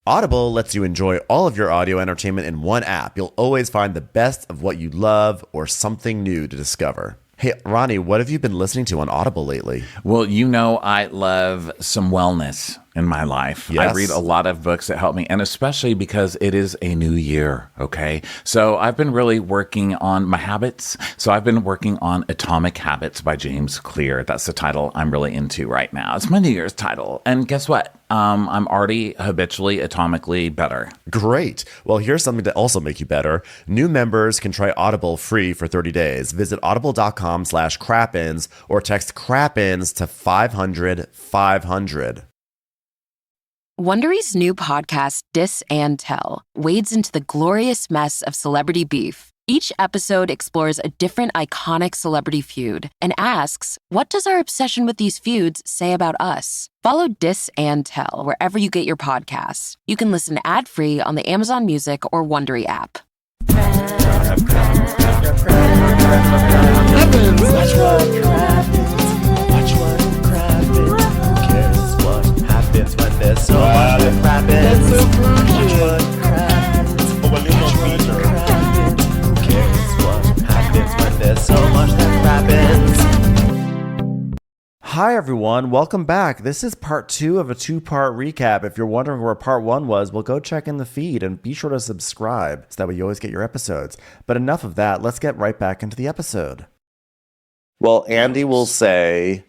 Audible lets you enjoy all of your audio entertainment in one app. You'll always find the best of what you love or something new to discover. Hey, Ronnie, what have you been listening to on Audible lately? Well, you know I love some wellness in my life. Yes. I read a lot of books that help me, and especially because it is a new year, okay? So I've been really working on my habits. So I've been working on Atomic Habits by James Clear. That's the title I'm really into right now. It's my New Year's title. And guess what? I'm already habitually, atomically better. Great. Well, here's something to also make you better. New members can try Audible free for 30 days. Visit audible.com/crappins or text crappins to 500-500. Wondery's new podcast, Dis and Tell, wades into the glorious mess of celebrity beef. Each episode explores a different iconic celebrity feud and asks, what does our obsession with these feuds say about us? Follow Dis and Tell wherever you get your podcasts. You can listen ad-free on the Amazon Music or Wondery app. So much that happens. Watch what happens. Who cares what happens when there's so much that happens? Hi everyone, welcome back. This is part 2 of a 2-part recap. If you're wondering where part 1 was, well, go check in the feed and be sure to subscribe so that way you always get your episodes. But enough of that, let's get right back into the episode. Well, Andy will say...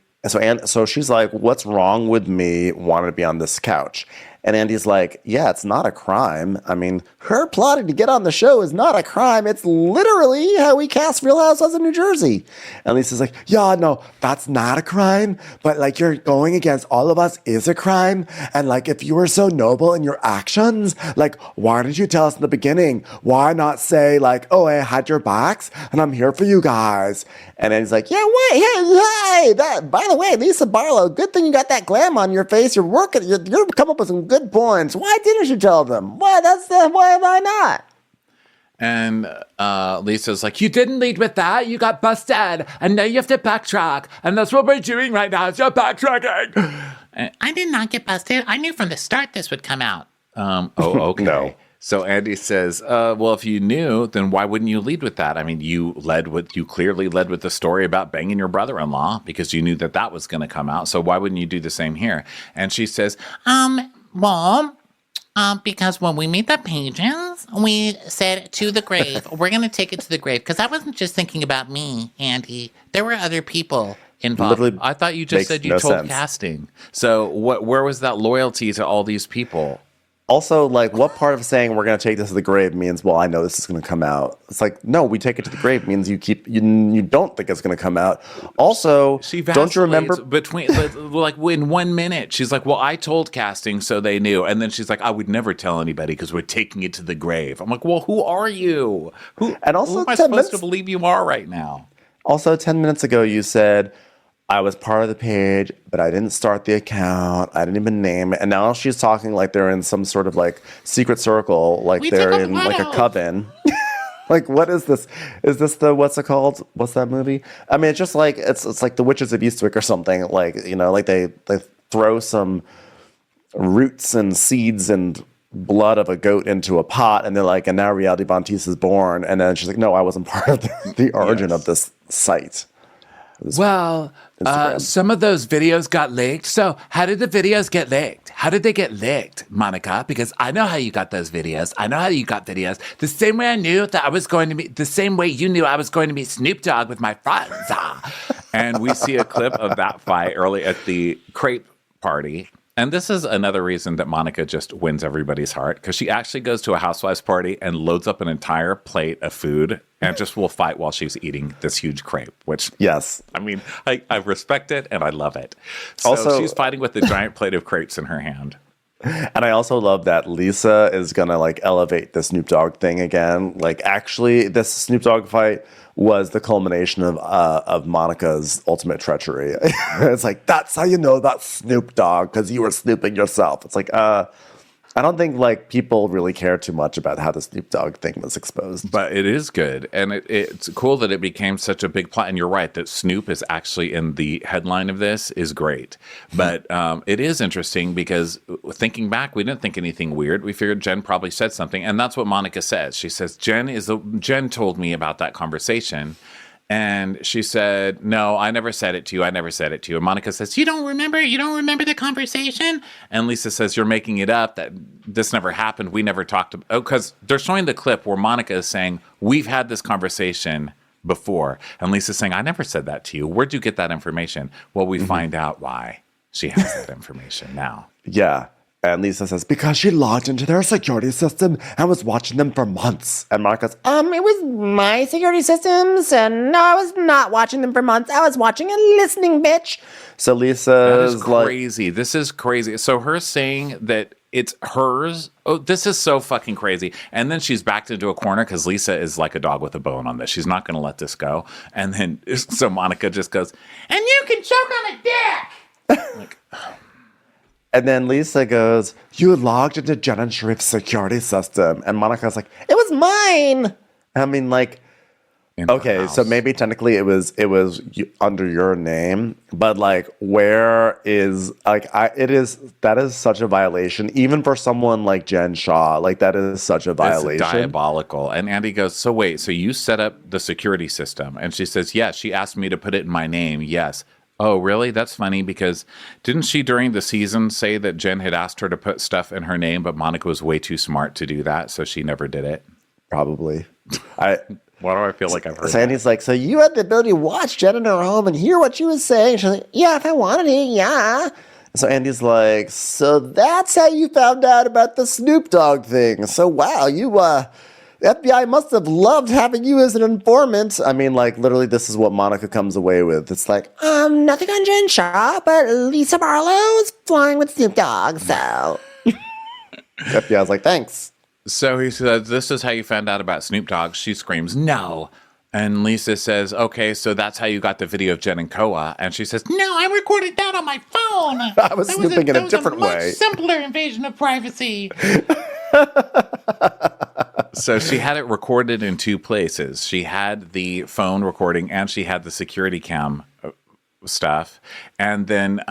So she's like, what's wrong with me wanting to be on this couch? And Andy's like, yeah, it's not a crime. I mean, her plotting to get on the show is not a crime. It's literally how we cast Real Housewives of New Jersey. And Lisa's like, yeah, no, that's not a crime. But like you're going against all of us is a crime. And like if you were so noble in your actions, like why didn't you tell us in the beginning? Why not say like, oh, I had your backs and I'm here for you guys. And Andy's like, yeah, wait, hey, by the way, Lisa Barlow, good thing you got that glam on your face. You're working, you're come up with some good points. Why didn't you tell them? Why am I not? And Lisa's like, you didn't lead with that. You got busted. And now you have to backtrack. And that's what we're doing right now. Is you're backtracking. I did not get busted. I knew from the start this would come out. Okay. No. So Andy says, well, if you knew, then why wouldn't you lead with that? I mean, you clearly led with the story about banging your brother-in-law because you knew that was going to come out. So why wouldn't you do the same here? And she says, Well, because when we made the pages, we said to the grave. We're going to take it to the grave. Because I wasn't just thinking about me, Andy. There were other people involved. Literally I thought you just said you told sense. casting. So where was that loyalty to all these people? Also, like, what part of saying we're going to take this to the grave means, well, I know this is going to come out? It's like, no, we take it to the grave means you don't think it's going to come out. Also, don't you remember? Between, like, in 1 minute, she's like, well, I told casting, so they knew. And then she's like, I would never tell anybody because we're taking it to the grave. I'm like, well, who are you? Who am I supposed to believe you are right now? Also, 10 minutes ago, you said, I was part of the page, but I didn't start the account. I didn't even name it. And now she's talking like they're in some sort of like secret circle, like they're in like a coven. Like, what is this? Is this the, what's it called? What's that movie? I mean, it's just like, it's like the Witches of Eastwick or something. Like, you know, like they throw some roots and seeds and blood of a goat into a pot. And they're like, and now Reality Bontis is born. And then she's like, no, I wasn't part of the origin of this site. Well, some of those videos got leaked. So how did the videos get leaked? How did they get leaked, Monica? Because I know how you got those videos. I know how you got videos. The same way I knew that I was going to meet, the same way you knew I was going to meet Snoop Dogg with my friends. And we see a clip of that fight early at the crepe party. And this is another reason that Monica just wins everybody's heart, because she actually goes to a housewives party and loads up an entire plate of food and just will fight while she's eating this huge crepe, which, yes, I mean, I respect it and I love it. So also, she's fighting with a giant plate of crepes in her hand. And I also love that Lisa is going to like elevate the Snoop Dogg thing again. Like, actually, this Snoop Dogg fight was the culmination of Monica's ultimate treachery. It's like, that's how you know that's Snoop Dogg, because you were snooping yourself. It's like, I don't think like people really care too much about how the Snoop Dogg thing was exposed. But it is good. And it's cool that it became such a big plot. And you're right that Snoop is actually in the headline of this is great. But it is interesting because thinking back, we didn't think anything weird. We figured Jen probably said something. And that's what Monica says. She says, Jen told me about that conversation. And she said, no, I never said it to you. I never said it to you. And Monica says, you don't remember? You don't remember the conversation? And Lisa says, you're making it up. That this never happened. We never talked about. Oh, because they're showing the clip where Monica is saying, we've had this conversation before. And Lisa's saying, I never said that to you. Where'd you get that information? Well, we find out why she has that information now. Yeah. And Lisa says, because she logged into their security system and was watching them for months. And Monica's, it was my security systems, and no, I was not watching them for months. I was watching and listening, bitch. so Lisa's That is like, crazy. This is crazy. So her saying that it's hers. Oh, this is so fucking crazy. And then she's backed into a corner because Lisa is like a dog with a bone on this. She's not going to let this go. And then so Monica just goes, and you can choke on a dick. Like, and then Lisa goes, you logged into Jen and Sharif's security system. And Monica's like, it was mine. I mean, like, in her okay, house. so maybe technically it was under your name, but like, where is that is such a violation, even for someone like Jen Shaw. Like, that is such a violation. It's diabolical. And Andy goes, so wait, so you set up the security system? And she says, yes. She asked me to put it in my name. Yes. Oh, really? That's funny because didn't she during the season say that Jen had asked her to put stuff in her name, but Monica was way too smart to do that, so she never did it? Probably. Why do I feel like I've heard Sandy's like, so you had the ability to watch Jen in her home and hear what she was saying. She's like, yeah, if I wanted to, yeah. So Andy's like, so that's how you found out about the Snoop Dogg thing. So wow, you FBI must have loved having you as an informant. I mean, like, literally, this is what Monica comes away with. It's like, Nothing on Jen Shaw, but Lisa Barlow's flying with Snoop Dogg, so. FBI's like, thanks. So he says, this is how you found out about Snoop Dogg. She screams, no. And Lisa says, okay, so that's how you got the video of Jen and Koa. And she says, no, I recorded that on my phone. I was snooping in a different way. That was a much simpler invasion of privacy. So she had it recorded in two places. She had the phone recording and she had the security cam stuff. And then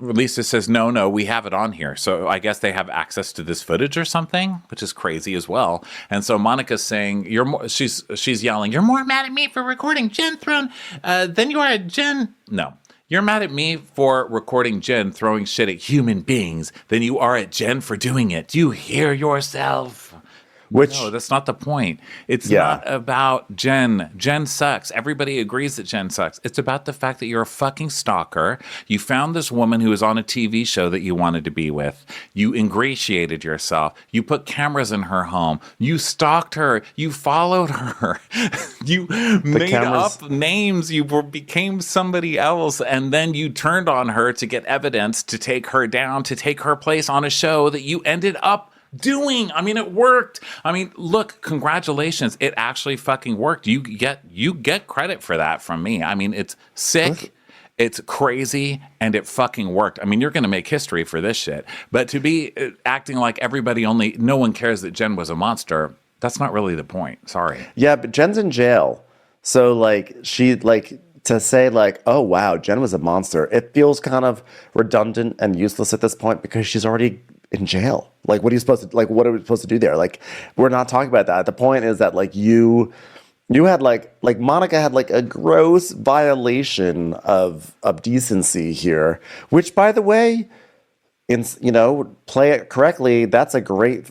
Lisa says, no, we have it on here. So I guess they have access to this footage or something, which is crazy as well. And so Monica's saying, she's yelling, you're more mad at me for recording Jen throwing than you are at Jen. No. You're mad at me for recording Jen throwing shit at human beings than you are at Jen for doing it. Do you hear yourself? No, that's not the point. It's not about Jen. Jen sucks. Everybody agrees that Jen sucks. It's about the fact that you're a fucking stalker. You found this woman who was on a TV show that you wanted to be with. You ingratiated yourself. You put cameras in her home. You stalked her. You followed her. You made up names. You became somebody else. And then you turned on her to get evidence to take her down, to take her place on a show that you ended up doing. I mean, it worked. I mean, look, congratulations. It actually fucking worked. You get credit for that from me. I mean, it's sick. It's crazy, and it fucking worked. I mean, you're going to make history for this shit. But to be acting like no one cares that Jen was a monster, that's not really the point. Sorry. Yeah, but Jen's in jail. So, like, to say, like, oh, wow, Jen was a monster, it feels kind of redundant and useless at this point because she's already in jail. Like, what are we supposed to do there? Like, we're not talking about that. The point is that, like, you had, like Monica had, like, a gross violation of decency here, which, by the way, play it correctly, that's a great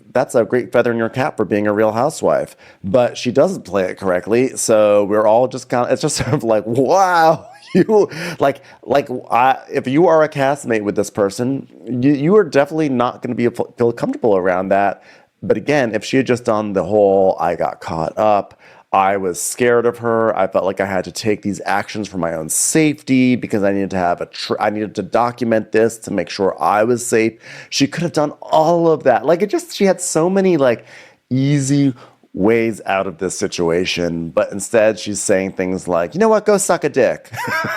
feather in your cap for being a Real Housewife. But she doesn't play it correctly, so we're all just it's just sort of like, wow. You if you are a castmate with this person, you are definitely not going to feel comfortable around that. But again, if she had just done the whole, I got caught up, I was scared of her, I felt like I had to take these actions for my own safety because I needed to I needed to document this to make sure I was safe. She could have done all of that. Like, she had so many like easy ways out of this situation, but instead she's saying things like, you know what, go suck a dick.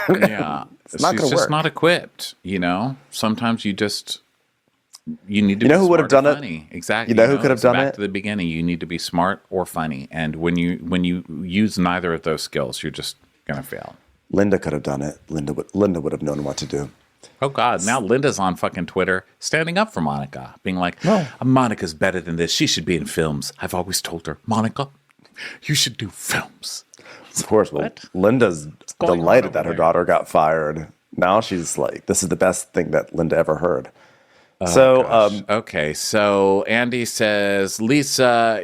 Yeah. It's not She's gonna just work. not equipped, Sometimes you just You need to You be know who would have smart or done it? funny. Exactly. You know who could have so done back it? to the beginning. You need to be smart or funny. And when you use neither of those skills, you're just gonna fail. Linda could have done it. Linda would have known what to do. Oh God! Now Linda's on fucking Twitter, standing up for Monica, being like, "Monica's better than this. She should be in films." I've always told her, Monica, you should do films. Of course, well, Linda's going on delighted over that her there? daughter got fired. Now she's like, this is the best thing that Linda ever heard. Okay, so Andy says, Lisa,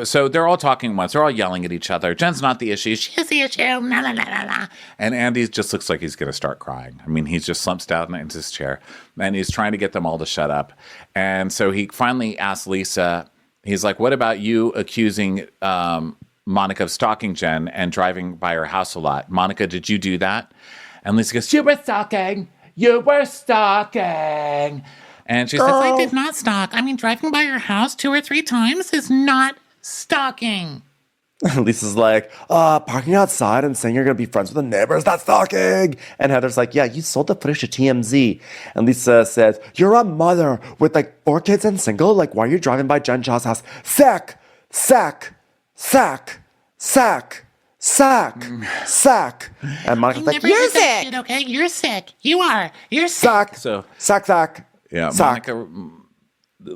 so they're all talking once. They're all yelling at each other. Jen's not the issue. She's the issue. La, la, la, la, la. And Andy just looks like he's going to start crying. I mean, he's just slumped down into his chair, and he's trying to get them all to shut up. And so he finally asks Lisa, he's like, what about you accusing Monica of stalking Jen and driving by her house a lot? Monica, did you do that? And Lisa goes, you were stalking. You were stalking. And she says, I did not stalk. I mean, driving by your house 2 or 3 times is not stalking. Lisa's like, parking outside and saying you're going to be friends with the neighbors, that's stalking. And Heather's like, yeah, you sold the footage to TMZ. And Lisa says, you're a mother with like 4 kids and single. Like, why are you driving by Jen Shah's house? Sack. And Monica's like, You're sick. Okay, you're sick. You are. You're sick. sack. Yeah, Sack. Monica.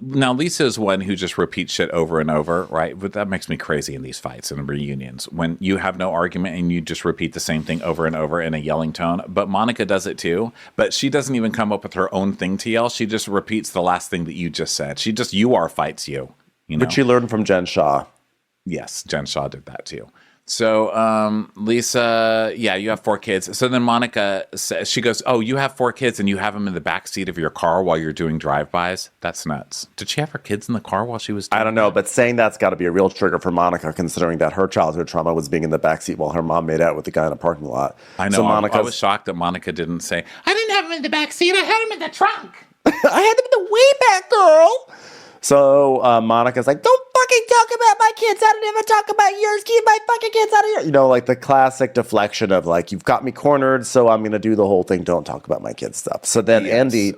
Now, Lisa is one who just repeats shit over and over, right? But that makes me crazy in these fights and reunions when you have no argument and you just repeat the same thing over and over in a yelling tone. But Monica does it too. But she doesn't even come up with her own thing to yell. She just repeats the last thing that you just said. She just, you are fights you. You know? Which she learned from Jen Shah. Yes, Jen Shah did that too. So, Lisa, yeah, you have 4 kids. So then Monica says, she goes, oh, you have 4 kids and you have them in the back seat of your car while you're doing drive-bys? That's nuts. Did she have her kids in the car while she was doing I don't know, but saying that's got to be a real trigger for Monica, considering that her childhood trauma was being in the backseat while her mom made out with the guy in a parking lot. I know. So I was shocked that Monica didn't say, I didn't have him in the back seat. I had him in the trunk. I had them in the way back, girl. So Monica's like, don't fucking talk about my kids. I don't even talk about yours. Keep my fucking kids out of here. You know, like the classic deflection of like, you've got me cornered, so I'm going to do the whole thing. Don't talk about my kids stuff. So then Yes.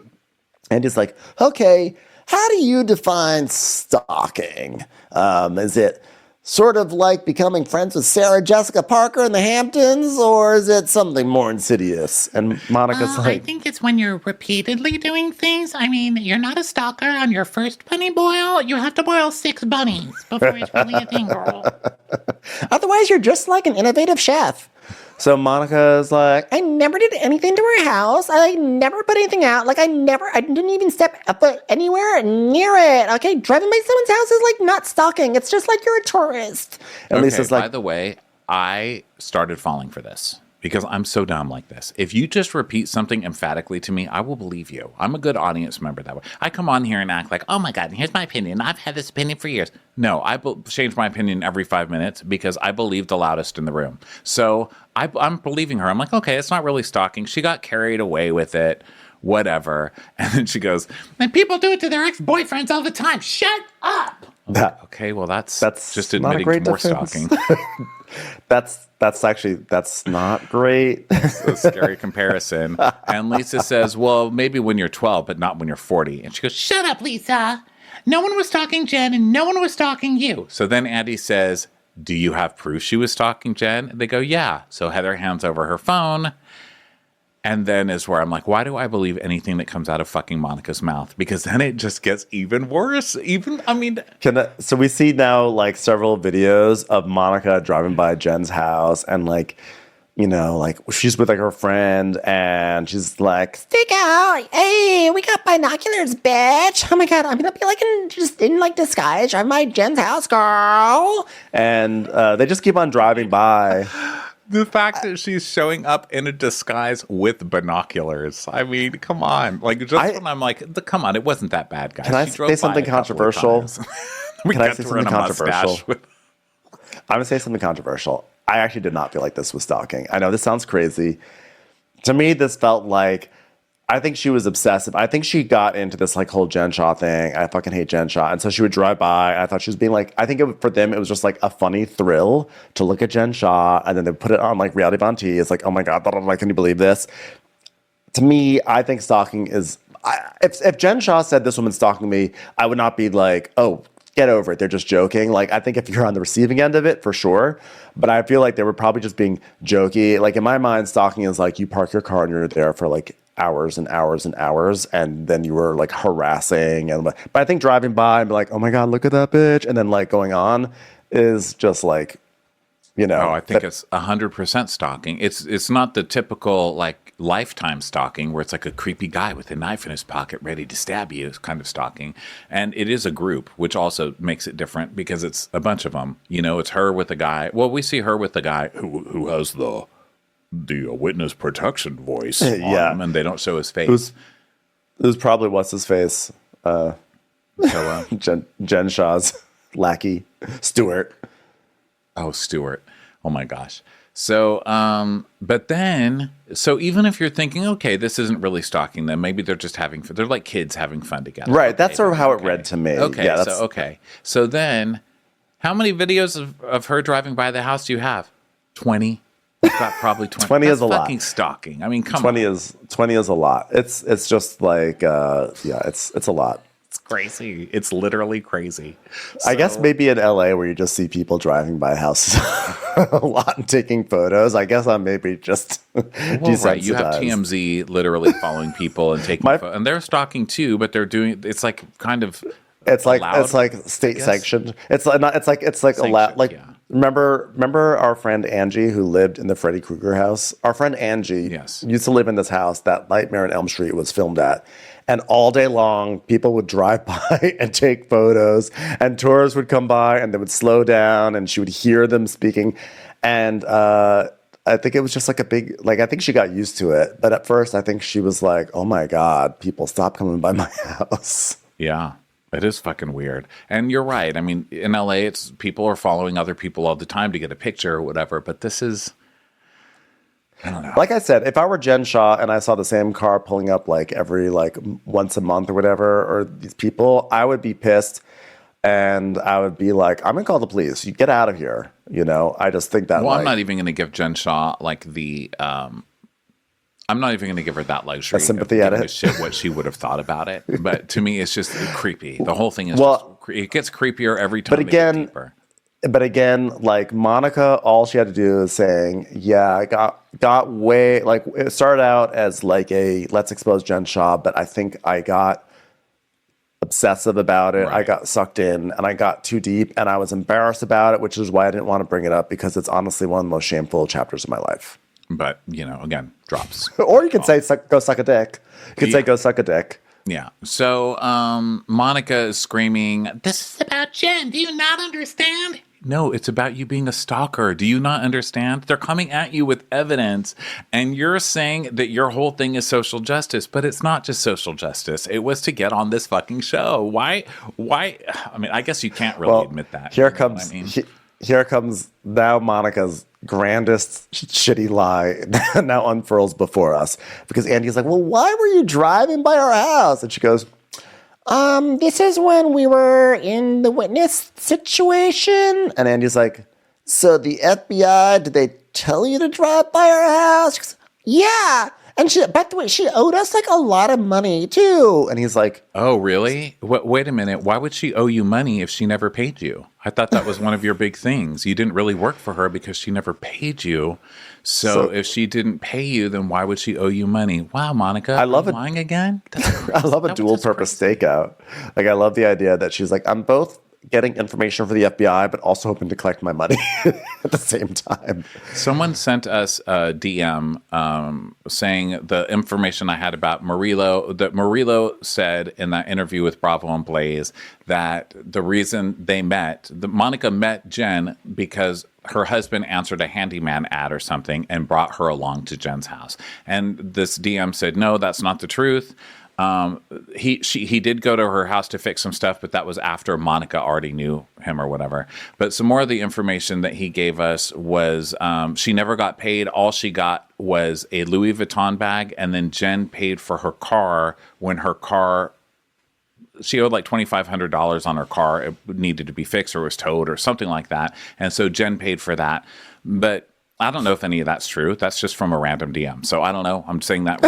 Andy's like, okay, how do you define stalking? Is it sort of like becoming friends with Sarah Jessica Parker in the Hamptons, or is it something more insidious? And Monica's I like, think it's when you're repeatedly doing things. I mean, you're not a stalker on your first bunny boil. You have to boil 6 bunnies before it's really a thing, girl. Otherwise, you're just like an innovative chef. so Monica's like, I never did anything to her house. I never put anything out. Like I didn't even step up anywhere near it. Okay, driving by someone's house is like not stalking. It's just like you're a tourist. and okay, Lisa's by like, the way, I started falling for this because I'm so dumb like this. If you just repeat something emphatically to me, I will believe you. I'm a good audience member that way. I come on here and act like, oh my God, here's my opinion. I've had this opinion for years. No, I change my opinion every 5 minutes because I believe the loudest in the room. So I'm believing her. I'm like, okay, it's not really stalking. She got carried away with it, whatever. And then she goes, And people do it to their ex-boyfriends all the time. Shut up. okay, well, that's just not a admitting great to more defense. stalking. that's not great. A scary comparison. And Lisa says, well, maybe when you're 12, but not when you're 40. And she goes, Shut up, Lisa. No one was stalking Jen and no one was stalking you. so then Andy says, do you have proof she was stalking Jen? And they go, yeah. So Heather hands over her phone. And then is where I'm like, why do I believe anything that comes out of fucking Monica's mouth? Because then it just gets even worse. So we see now like several videos of Monica driving by Jen's house and like, you know, like she's with like her friend and she's like, Stick out. Hey, we got binoculars, bitch. Oh my God, I'm gonna be like in like disguise. Driving by Jen's house, girl. and they just keep on driving by. the fact that she's showing up in a disguise with binoculars. I mean, come on. Like, when I'm like, come on, it wasn't that bad, guys. Can I She drove say by something a couple of controversial? times. We Can I got say to her in something a mustache controversial? with- I'm gonna say something controversial. I actually did not feel like this was stalking. I know this sounds crazy. To me, this felt like, I think she was obsessive. I think she got into this like whole Jen Shah thing. I fucking hate Jen Shah. And so she would drive by. I thought she was being like, I think for them, it was just like a funny thrill to look at Jen Shah. And then they put it on like Reality Von T. It's like, oh my God, can you believe this? To me, I think stalking is if Jen Shah said this woman's stalking me, I would not be like, oh, get over it. They're just joking. Like, I think if you're on the receiving end of it, for sure. But I feel like they were probably just being jokey. Like, in my mind, stalking is like you park your car and you're there for like hours and hours and hours, and then you were like harassing. But I think driving by and be like, oh my God, look at that bitch, and then like going on is just like, you know. Oh, I think it's 100% stalking. It's not the typical like lifetime stalking where it's like a creepy guy with a knife in his pocket ready to stab you. It's kind of stalking, and it is a group, which also makes it different because it's a bunch of them. You know, it's her with a guy. Well, we see her with the guy who has the witness protection voice on him, and they don't show his face. It was probably what's his face, Jen Shah's lackey, Stuart. Oh, Stuart. Oh my gosh. So, but then, so even if you're thinking, okay, this isn't really stalking them, maybe they're just having fun. They're like kids having fun together. Right. Okay, That's sort of how it read to me. Okay. Yeah, Okay. So then, how many videos of her driving by the house do you have? 20? You've got probably 20. 20 That's is a lot. fucking stalking. I mean, come 20 on. 20 is a lot. It's just like, it's a lot. It's crazy. It's literally crazy. I guess maybe in LA where you just see people driving by houses a lot and taking photos. I guess I'm maybe just desensitized. Right. You have TMZ literally following people and taking photos. And they're stalking too, but they're doing, it's like kind of allowed, it's like state sanctioned. It's like allowed. Like, yeah. Remember our friend Angie who lived in the Freddy Krueger house? Our friend Angie used to live in this house that Nightmare on Elm Street was filmed at. And all day long, people would drive by and take photos, and tourists would come by and they would slow down and she would hear them speaking. And I think it was just like a big, like, I think she got used to it. But at first, I think she was like, oh my God, people stop coming by my house. Yeah. It is fucking weird. And you're right. I mean, in LA, it's people are following other people all the time to get a picture or whatever. But this is, I don't know. Like I said, if I were Jen Shah and I saw the same car pulling up like every like once a month or whatever, or these people, I would be pissed and I would be like, I'm gonna call the police. You get out of here. You know, I just think that. Well, I'm not even going to give Jen Shah like the. I'm not even going to give her that luxury. A sympathy of at giving it. a shit what she would have thought about it. But to me, it's just creepy. The whole thing is it gets creepier every time. But again, like Monica, all she had to do is saying, yeah, I got way, like it started out as like a let's expose Jen Shah, but I think I got obsessive about it. Right. I got sucked in and I got too deep and I was embarrassed about it, which is why I didn't want to bring it up because it's honestly one of the most shameful chapters of my life. But, you know, again, drops. Or you could say, go suck a dick. You could say, go suck a dick. Yeah. So Monica is screaming, This is about Jen. Do you not understand? No, it's about you being a stalker. Do you not understand? They're coming at you with evidence, and you're saying that your whole thing is social justice, but it's not just social justice. It was to get on this fucking show. Why? I mean, I guess you can't really admit that. Here comes now Monica's grandest shitty lie now unfurls before us. Because Andy's like, well, why were you driving by our house? And she goes, this is when we were in the witness situation. And Andy's like, so the FBI, did they tell you to drive by our house? She goes, yeah. And by the way, she owed us like a lot of money too. And he's like, oh, really? Wait a minute. Why would she owe you money if she never paid you? I thought that was one of your big things. You didn't really work for her because she never paid you. So if she didn't pay you, then why would she owe you money? Wow, Monica, I love lying again? I love a dual purpose stakeout. Like, I love the idea that she's like, I'm both getting information for the FBI, but also hoping to collect my money at the same time. Someone sent us a DM saying the information I had about Murillo, that Murillo said in that interview with Bravo and Blaze that the reason they met, Monica met Jen because her husband answered a handyman ad or something and brought her along to Jen's house. And this DM said, no, that's not the truth. He did go to her house to fix some stuff, but that was after Monica already knew him or whatever. But some more of the information that he gave us was she never got paid. All she got was a Louis Vuitton bag, and then Jen paid for her car when her car, she owed like $2,500 on her car. It needed to be fixed or was towed or something like that. And so Jen paid for that. But I don't know if any of that's true. That's just from a random DM. So I don't know. I'm saying that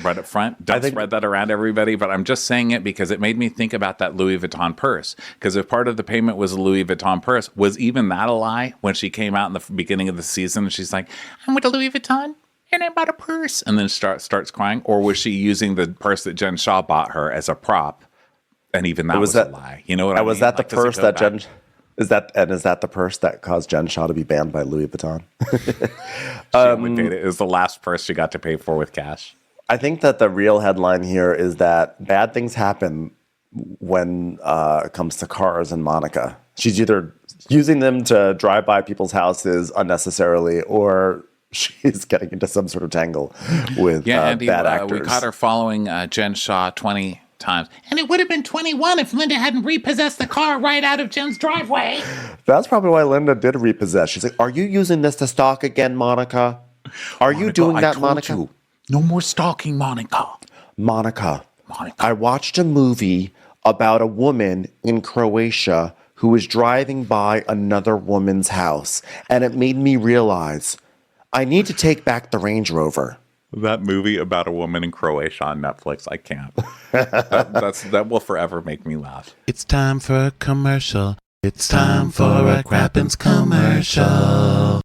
right up front. Don't spread that around everybody, but I'm just saying it because it made me think about that Louis Vuitton purse. Because if part of the payment was a Louis Vuitton purse, was even that a lie when she came out in the beginning of the season and she's like, I'm with a Louis Vuitton and I bought a purse, and then starts crying? Or was she using the purse that Jen Shah bought her as a prop? And even that was a lie. You know what I mean? Was that the purse that Jen... Is that the purse that caused Jen Shah to be banned by Louis Vuitton? It was the last purse she got to pay for with cash. I think that the real headline here is that bad things happen when it comes to cars and Monica. She's either using them to drive by people's houses unnecessarily, or she's getting into some sort of tangle with bad actors. We caught her following Jen Shah 20 times. And it would have been 21 if Linda hadn't repossessed the car right out of Jen's driveway. That's probably why Linda did repossess. She's like, are you using this to stalk again, Monica? Are you doing that, Monica? You, no more stalking, Monica. Monica, I watched a movie about a woman in Croatia who was driving by another woman's house, and it made me realize I need to take back the Range Rover. That movie about a woman in Croatia on Netflix, I can't. That will forever make me laugh. It's time for a commercial. It's time for a Crappies commercial.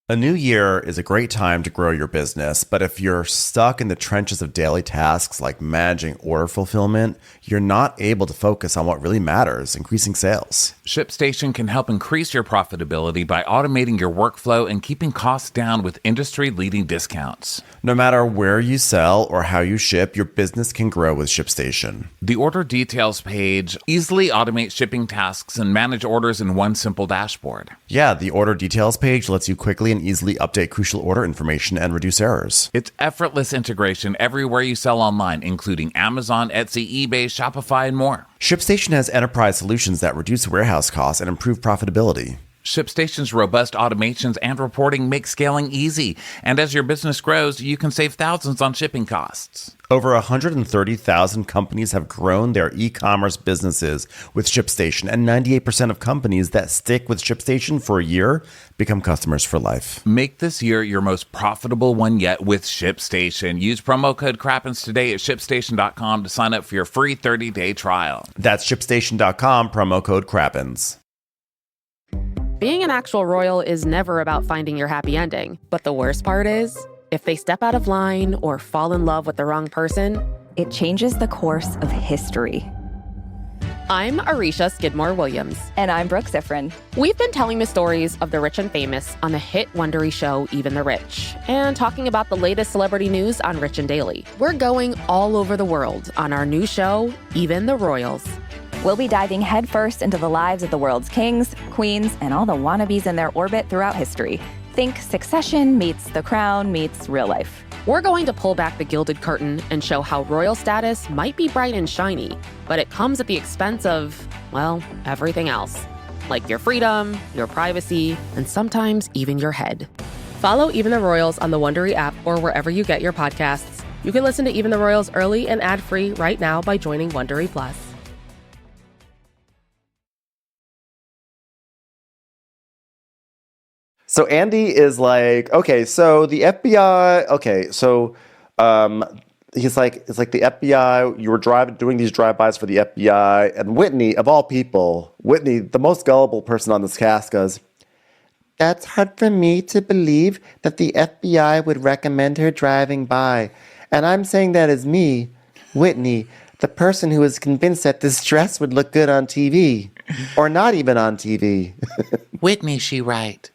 A new year is a great time to grow your business, but if you're stuck in the trenches of daily tasks like managing order fulfillment, you're not able to focus on what really matters, increasing sales. ShipStation can help increase your profitability by automating your workflow and keeping costs down with industry-leading discounts. No matter where you sell or how you ship, your business can grow with ShipStation. The order details page easily automates shipping tasks and manage orders in one simple dashboard. Yeah, the order details page lets you quickly and easily update crucial order information and reduce errors. It's effortless integration everywhere you sell online, including Amazon, Etsy, eBay, Shopify, and more. ShipStation has enterprise solutions that reduce warehouse costs and improve profitability. ShipStation's robust automations and reporting make scaling easy. And as your business grows, you can save thousands on shipping costs. Over 130,000 companies have grown their e-commerce businesses with ShipStation, and 98% of companies that stick with ShipStation for a year become customers for life. Make this year your most profitable one yet with ShipStation. Use promo code Crappins today at ShipStation.com to sign up for your free 30-day trial. That's ShipStation.com, promo code Crappins. Being an actual royal is never about finding your happy ending. But the worst part is, if they step out of line or fall in love with the wrong person, it changes the course of history. I'm Arisha Skidmore-Williams. And I'm Brooke Sifrin. We've been telling the stories of the rich and famous on the hit Wondery show, Even the Rich, and talking about the latest celebrity news on Rich and Daily. We're going all over the world on our new show, Even the Royals. We'll be diving headfirst into the lives of the world's kings, queens, and all the wannabes in their orbit throughout history. Think Succession meets The Crown meets real life. We're going to pull back the gilded curtain and show how royal status might be bright and shiny, but it comes at the expense of, well, everything else. Like your freedom, your privacy, and sometimes even your head. Follow Even the Royals on the Wondery app or wherever you get your podcasts. You can listen to Even the Royals early and ad-free right now by joining Wondery Plus. So Andy is like, okay, so the FBI, he's like, it's like the FBI, you were doing these drive-bys for the FBI, and Whitney, of all people, Whitney, the most gullible person on this cast, goes, that's hard for me to believe that the FBI would recommend her driving by. And I'm saying that as me, Whitney, the person who is convinced that this dress would look good on TV, or not even on TV. Whitney, she right.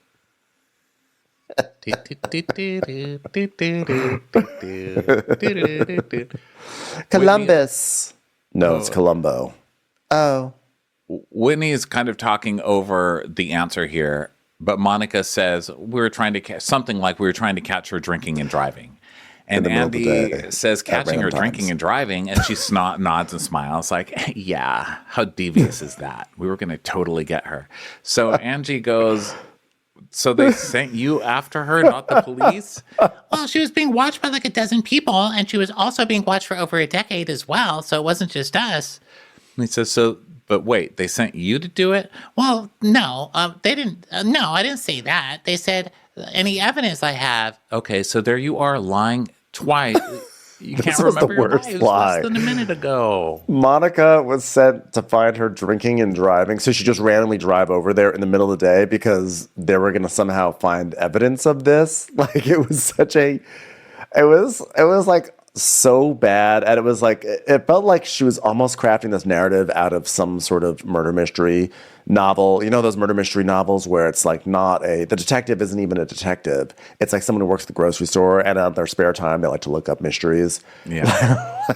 Columbus. No, it's Columbo. Oh. Whitney is kind of talking over the answer here, but Monica says we were trying to catch her drinking and driving. And Andy says catching her drinking and driving, and she nods and smiles like, yeah, how devious is that? We were going to totally get her. So Angie goes, so they sent you after her, not the police? Well, she was being watched by like a dozen people, and she was also being watched for over a decade as well, so it wasn't just us. And he says, but wait, they sent you to do it? Well, no, they didn't. No, I didn't say that. They said any evidence I have. Okay, so there you are lying twice. You can't was the remember your worst lies lie. less than a minute ago. Monica was sent to find her drinking and driving, so she just randomly drive over there in the middle of the day because they were going to somehow find evidence of this. Like, it was such a, it was like so bad, and it was like, it felt like she was almost crafting this narrative out of some sort of murder mystery novel. You know those murder mystery novels where it's like the detective isn't even a detective. It's like someone who works at the grocery store, and on their spare time they like to look up mysteries. Yeah.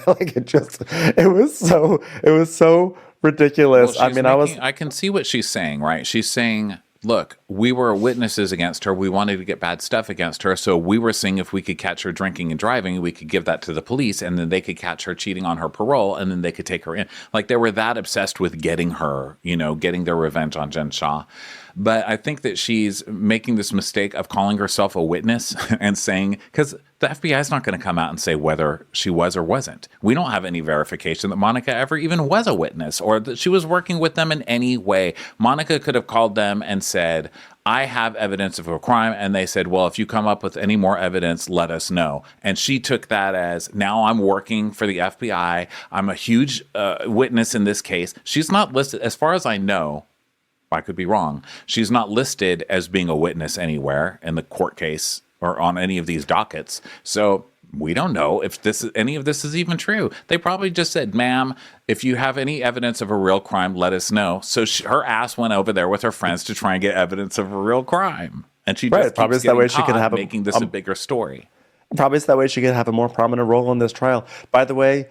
Like it was so ridiculous. Well, I can see what she's saying, right? She's saying, look, we were witnesses against her. We wanted to get bad stuff against her. So we were seeing if we could catch her drinking and driving, we could give that to the police, and then they could catch her cheating on her parole, and then they could take her in. Like, they were that obsessed with getting her, getting their revenge on Jen Shah. But I think that she's making this mistake of calling herself a witness and saying, because the FBI is not going to come out and say whether she was or wasn't. We don't have any verification that Monica ever even was a witness or that she was working with them in any way. Monica could have called them and said, I have evidence of a crime. And they said, well, if you come up with any more evidence, let us know. And she took that as, now I'm working for the FBI. I'm a huge witness in this case. She's not listed, as far as I know, I could be wrong, she's not listed as being a witness anywhere in the court case or on any of these dockets. So we don't know if any of this is even true. They probably just said, ma'am, if you have any evidence of a real crime, let us know. So her ass went over there with her friends to try and get evidence of a real crime. And she just probably keeps that way getting she can caught have making this a bigger story. Probably so that way she could have a more prominent role in this trial. By the way,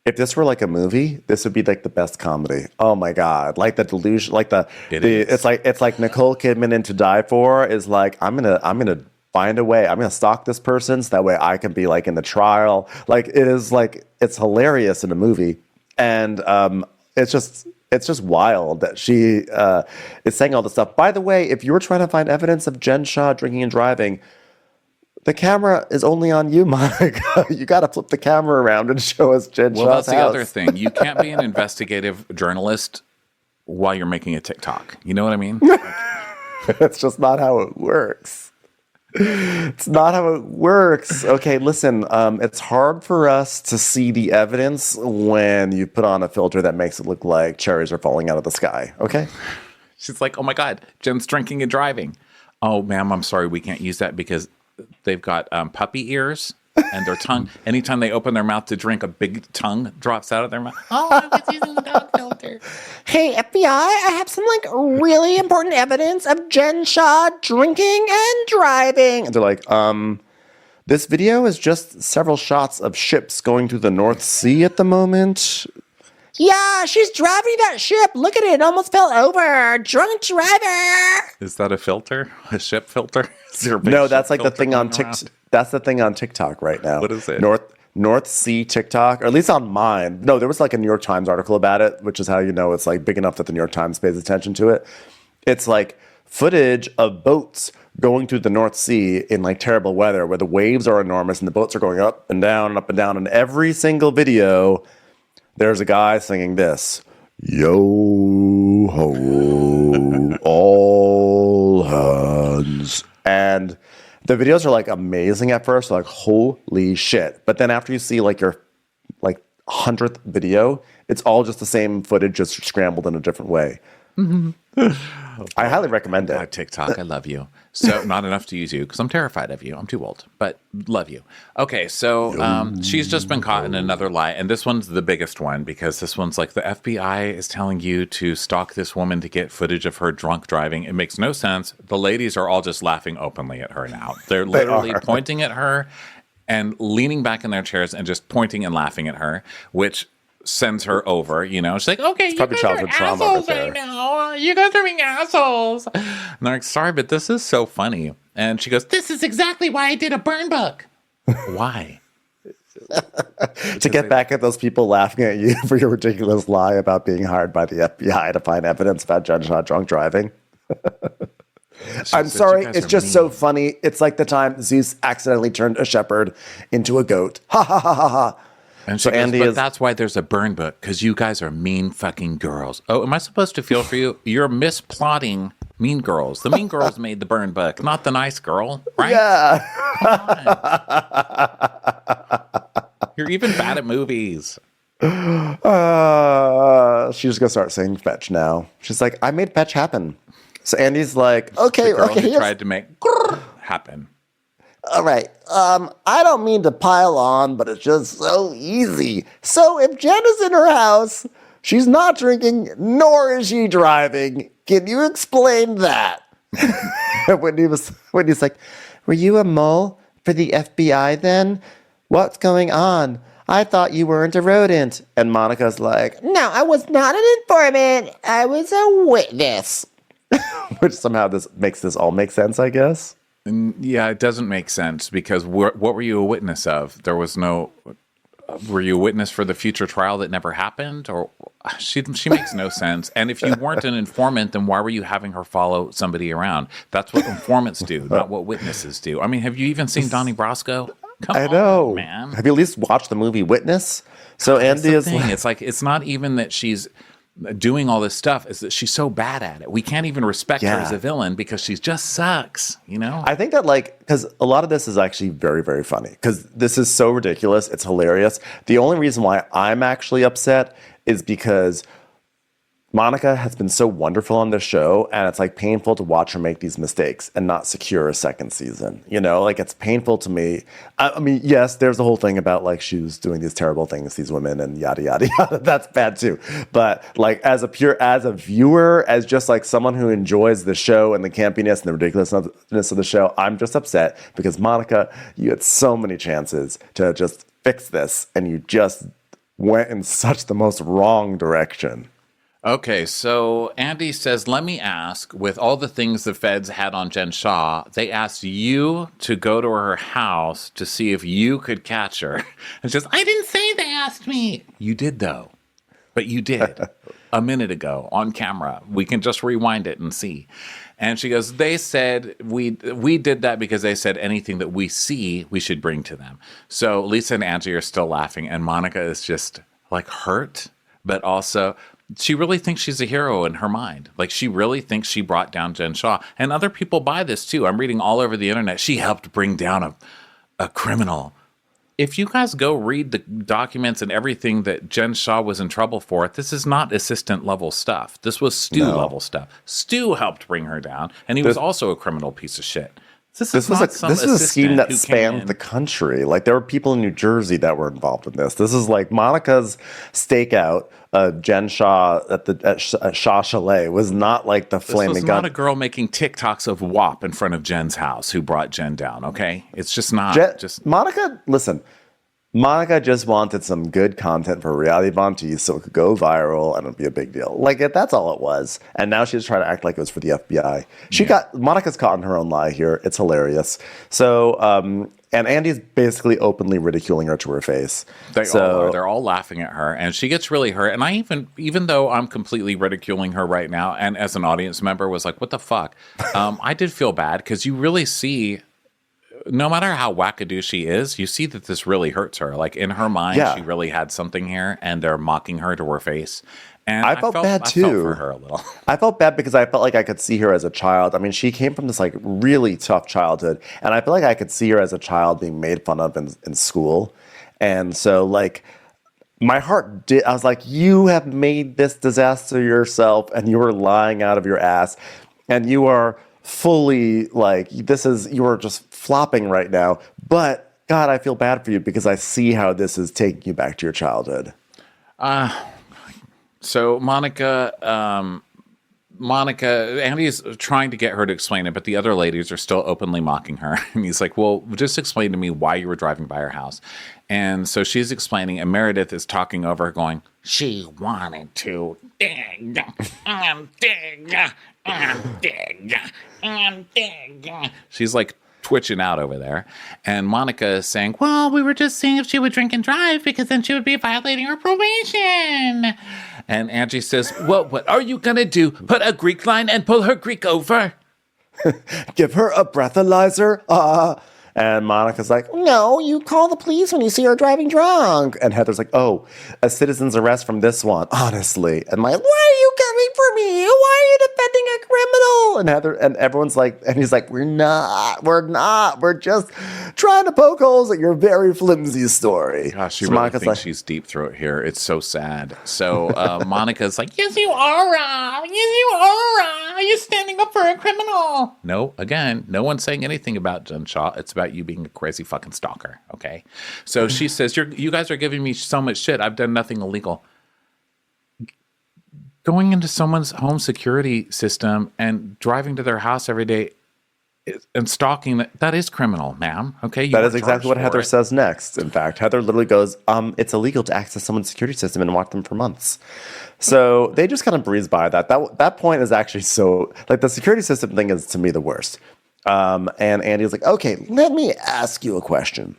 if this were like a movie, this would be like the best comedy. Oh my God. Like the delusion, like it's like Nicole Kidman in To Die For is like, I'm gonna find a way. I'm gonna stalk this person so that way I can be like in the trial. Like, it is like, it's hilarious in a movie. And it's just wild that she is saying all this stuff. By the way, if you were trying to find evidence of Jen Shah drinking and driving, the camera is only on you, Monica. You got to flip the camera around and show us Jen Shah's Well, that's the house. other thing. You can't be an investigative journalist while you're making a TikTok. You know what I mean? It's just not how it works. It's not how it works. Okay, listen, it's hard for us to see the evidence when you put on a filter that makes it look like cherries are falling out of the sky, okay? She's like, oh my God, Jen's drinking and driving. Oh, ma'am, I'm sorry, we can't use that because they've got puppy ears and their tongue. Anytime they open their mouth to drink, a big tongue drops out of their mouth. Oh, I was using the dog filter. Hey, FBI, I have some like really important evidence of Jen Shah drinking and driving. And they're like, this video is just several shots of ships going through the North Sea at the moment. Yeah, she's driving that ship. Look at it, almost fell over. Drunk driver. Is that a filter? A ship filter? Is there a big No, ship that's like the filter thing on going around? TikTok. That's the thing on TikTok right now. What is it? North Sea TikTok, or at least on mine. No, there was like a New York Times article about it, which is how you know it's like big enough that the New York Times pays attention to it. It's like footage of boats going through the North Sea in like terrible weather where the waves are enormous and the boats are going up and down and up and down. And every single video, there's a guy singing this. Yo ho, all hands. And the videos are like amazing at first, like holy shit. But then after you see like your like 100th video, it's all just the same footage, just scrambled in a different way. I highly recommend it. TikTok, I love you. So not enough to use you because I'm terrified of you. I'm too old, but love you. Okay, so she's just been caught in another lie, and this one's the biggest one because this one's like the FBI is telling you to stalk this woman to get footage of her drunk driving. It makes no sense. The ladies are all just laughing openly at her now. They're literally pointing at her and leaning back in their chairs and just pointing and laughing at her, which sends her over, She's like, okay, you probably guys are childhood trauma assholes right there. right now. You guys are being assholes. And they're like, sorry, but this is so funny. And she goes, This is exactly why I did a burn book. why? To get back at those people laughing at you for your ridiculous lie about being hired by the FBI to find evidence about Jen Shah drunk driving. I'm sorry, it's just so funny. It's like the time Zeus accidentally turned a shepherd into a goat. Ha ha ha ha ha. And So she goes, Andy but is- that's why there's a burn book, because you guys are mean fucking girls. Oh, am I supposed to feel for you? You're misplotting Mean Girls. The Mean Girls made the burn book, not the nice girl, right? Yeah. You're even bad at movies. She's just gonna start saying fetch now. She's like, I made fetch happen. So Andy's like, The girl who tried to make happen. all right. I don't mean to pile on, but it's just so easy. So if Jen is in her house, she's not drinking, nor is she driving. Can you explain that? Whitney's like, were you a mole for the FBI then? What's going on? I thought you weren't a rodent. And Monica's like, No, I was not an informant. I was a witness. which somehow this makes this all make sense, I guess. Yeah, it doesn't make sense because what were you a witness of? There was no. Were you a witness for the future trial that never happened? Or she makes no sense. And if you weren't an informant, then why were you having her follow somebody around? That's what informants do, not what witnesses do. I mean, have you even seen Donnie Brasco? Come I know, on, man. Have you at least watched the movie Witness? So Andy is Thing. It's like it's not even that she's doing all this stuff; is that she's so bad at it. We can't even respect her as a villain because she just sucks. You know. I think that because a lot of this is actually very, very funny because this is so ridiculous. It's hilarious. The only reason why I'm actually upset is because Monica has been so wonderful on this show, and it's like painful to watch her make these mistakes and not secure a second season. You know, like it's painful to me. I mean, yes, there's the whole thing about like she was doing these terrible things, these women, and yada yada yada. That's bad too. But like as a viewer, as just like someone who enjoys the show and the campiness and the ridiculousness of the show, I'm just upset because Monica, you had so many chances to just fix this, and you just went in such the most wrong direction. Okay, so Andy says, let me ask, with all the things the feds had on Jen Shah, they asked you to go to her house to see if you could catch her. And she says, I didn't say they asked me. You did, though. But you did a minute ago on camera. We can just rewind it and see. And she goes, they said, we did that because they said anything that we see, we should bring to them. So Lisa and Angie are still laughing, and Monica is just like hurt, but also she really thinks she's a hero in her mind. Like, she really thinks she brought down Jen Shah. And other people buy this, too. I'm reading all over the internet. She helped bring down a criminal. If you guys go read the documents and everything that Jen Shah was in trouble for, this is not assistant-level stuff. This was Stu-level stuff. Stu helped bring her down, and he was also a criminal piece of shit. This is a scheme that spanned the country. Like, there were people in New Jersey that were involved in this. This is like Monica's stakeout. Jen Shah at Shah Chalet was not like the flaming gun. This was not a girl making TikToks of WAP in front of Jen's house who brought Jen down, okay? It's just not. Monica, listen. Monica just wanted some good content for reality Von Teese so it could go viral and it'd be a big deal. Like, that's all it was. And now she's trying to act like it was for the FBI. Monica's caught in her own lie here. It's hilarious. So, and Andy's basically openly ridiculing her to her face. They all are. They're all laughing at her, and she gets really hurt. And I even though I'm completely ridiculing her right now, and as an audience member was like, what the fuck? I did feel bad because you really see, no matter how wackadoo she is, you see that this really hurts her. Like, in her mind, she really had something here, and they're mocking her to her face. And I felt bad too. I felt for her a little. I felt bad because I felt like I could see her as a child. I mean, she came from this like really tough childhood, and I feel like I could see her as a child being made fun of in school. And so, like, my heart did. I was like, you have made this disaster yourself, and you are lying out of your ass, and you are fully like you are just flopping right now. But God, I feel bad for you because I see how this is taking you back to your childhood. So Monica, Andy's trying to get her to explain it, but the other ladies are still openly mocking her. And he's like, well, just explain to me why you were driving by her house. And so she's explaining, and Meredith is talking over her going, she wanted to dig and dig and dig and dig. She's like twitching out over there. And Monica is saying, well, we were just seeing if she would drink and drive because then she would be violating her probation. And Angie says, well, what are you going to do? Put a Greek line and pull her Greek over? Give her a breathalyzer? And Monica's like, No, you call the police when you see her driving drunk. and Heather's like, oh, a citizen's arrest from this one, honestly. And I'm like, why are you coming for me. Why are you defending a criminal? And Heather and everyone's like, and he's like, we're not. We're just trying to poke holes at your very flimsy story. Gosh, she So really Monica's thinks like, she's deep throat here. It's so sad. So Monica's like, Yes, you are, Rob. Yes, you are, Rob. You're standing up for a criminal. no, again, no one's saying anything about Jen Shaw. It's about you being a crazy fucking stalker, okay? So she says, you guys are giving me so much shit. I've done nothing illegal. Going into someone's home security system and driving to their house every day and stalking, that is criminal, ma'am, okay? that is exactly what Heather says next. In fact, Heather literally goes, it's illegal to access someone's security system and watch them for months. So they just kind of breeze by that. That point is actually so, like, the security system thing is, to me, the worst. And Andy was like, okay, let me ask you a question.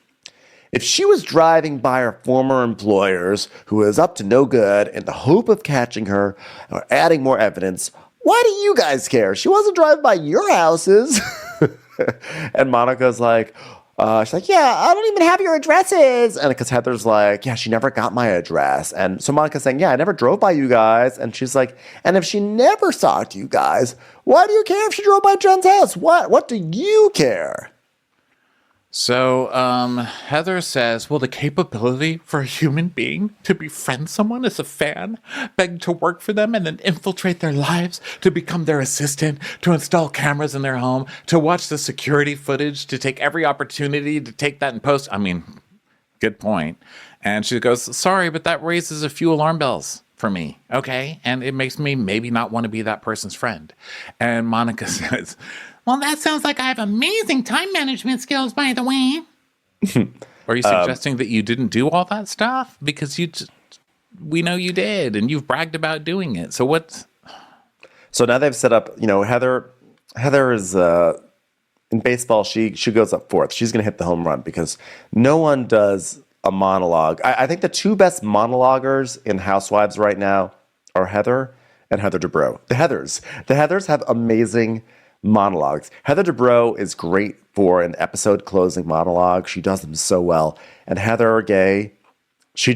If she was driving by her former employers who is up to no good in the hope of catching her or adding more evidence, why do you guys care? She wasn't driving by your houses. And Monica's like, she's like, yeah, I don't even have your addresses. And because Heather's like, yeah, she never got my address. And so Monica's saying, yeah, I never drove by you guys. And she's like, and if she never stalked you guys, why do you care if she drove by Jen's house? What do you care? So Heather says, well, the capability for a human being to befriend someone as a fan, beg to work for them, and then infiltrate their lives, to become their assistant, to install cameras in their home, to watch the security footage, to take every opportunity to take that and post. I mean, good point. And she goes, sorry, but that raises a few alarm bells for me, okay? And it makes me maybe not want to be that person's friend. And Monica says, Well, that sounds like I have amazing time management skills, by the way. are you suggesting that you didn't do all that stuff? Because we know you did, and you've bragged about doing it. So what's... So now they've set up, Heather is, in baseball, she goes up fourth. She's going to hit the home run because no one does a monologue. I think the two best monologuers in Housewives right now are Heather and Heather Dubrow. The Heathers have amazing monologues. Heather Dubrow is great for an episode closing monologue. She does them so well. And Heather Gay, she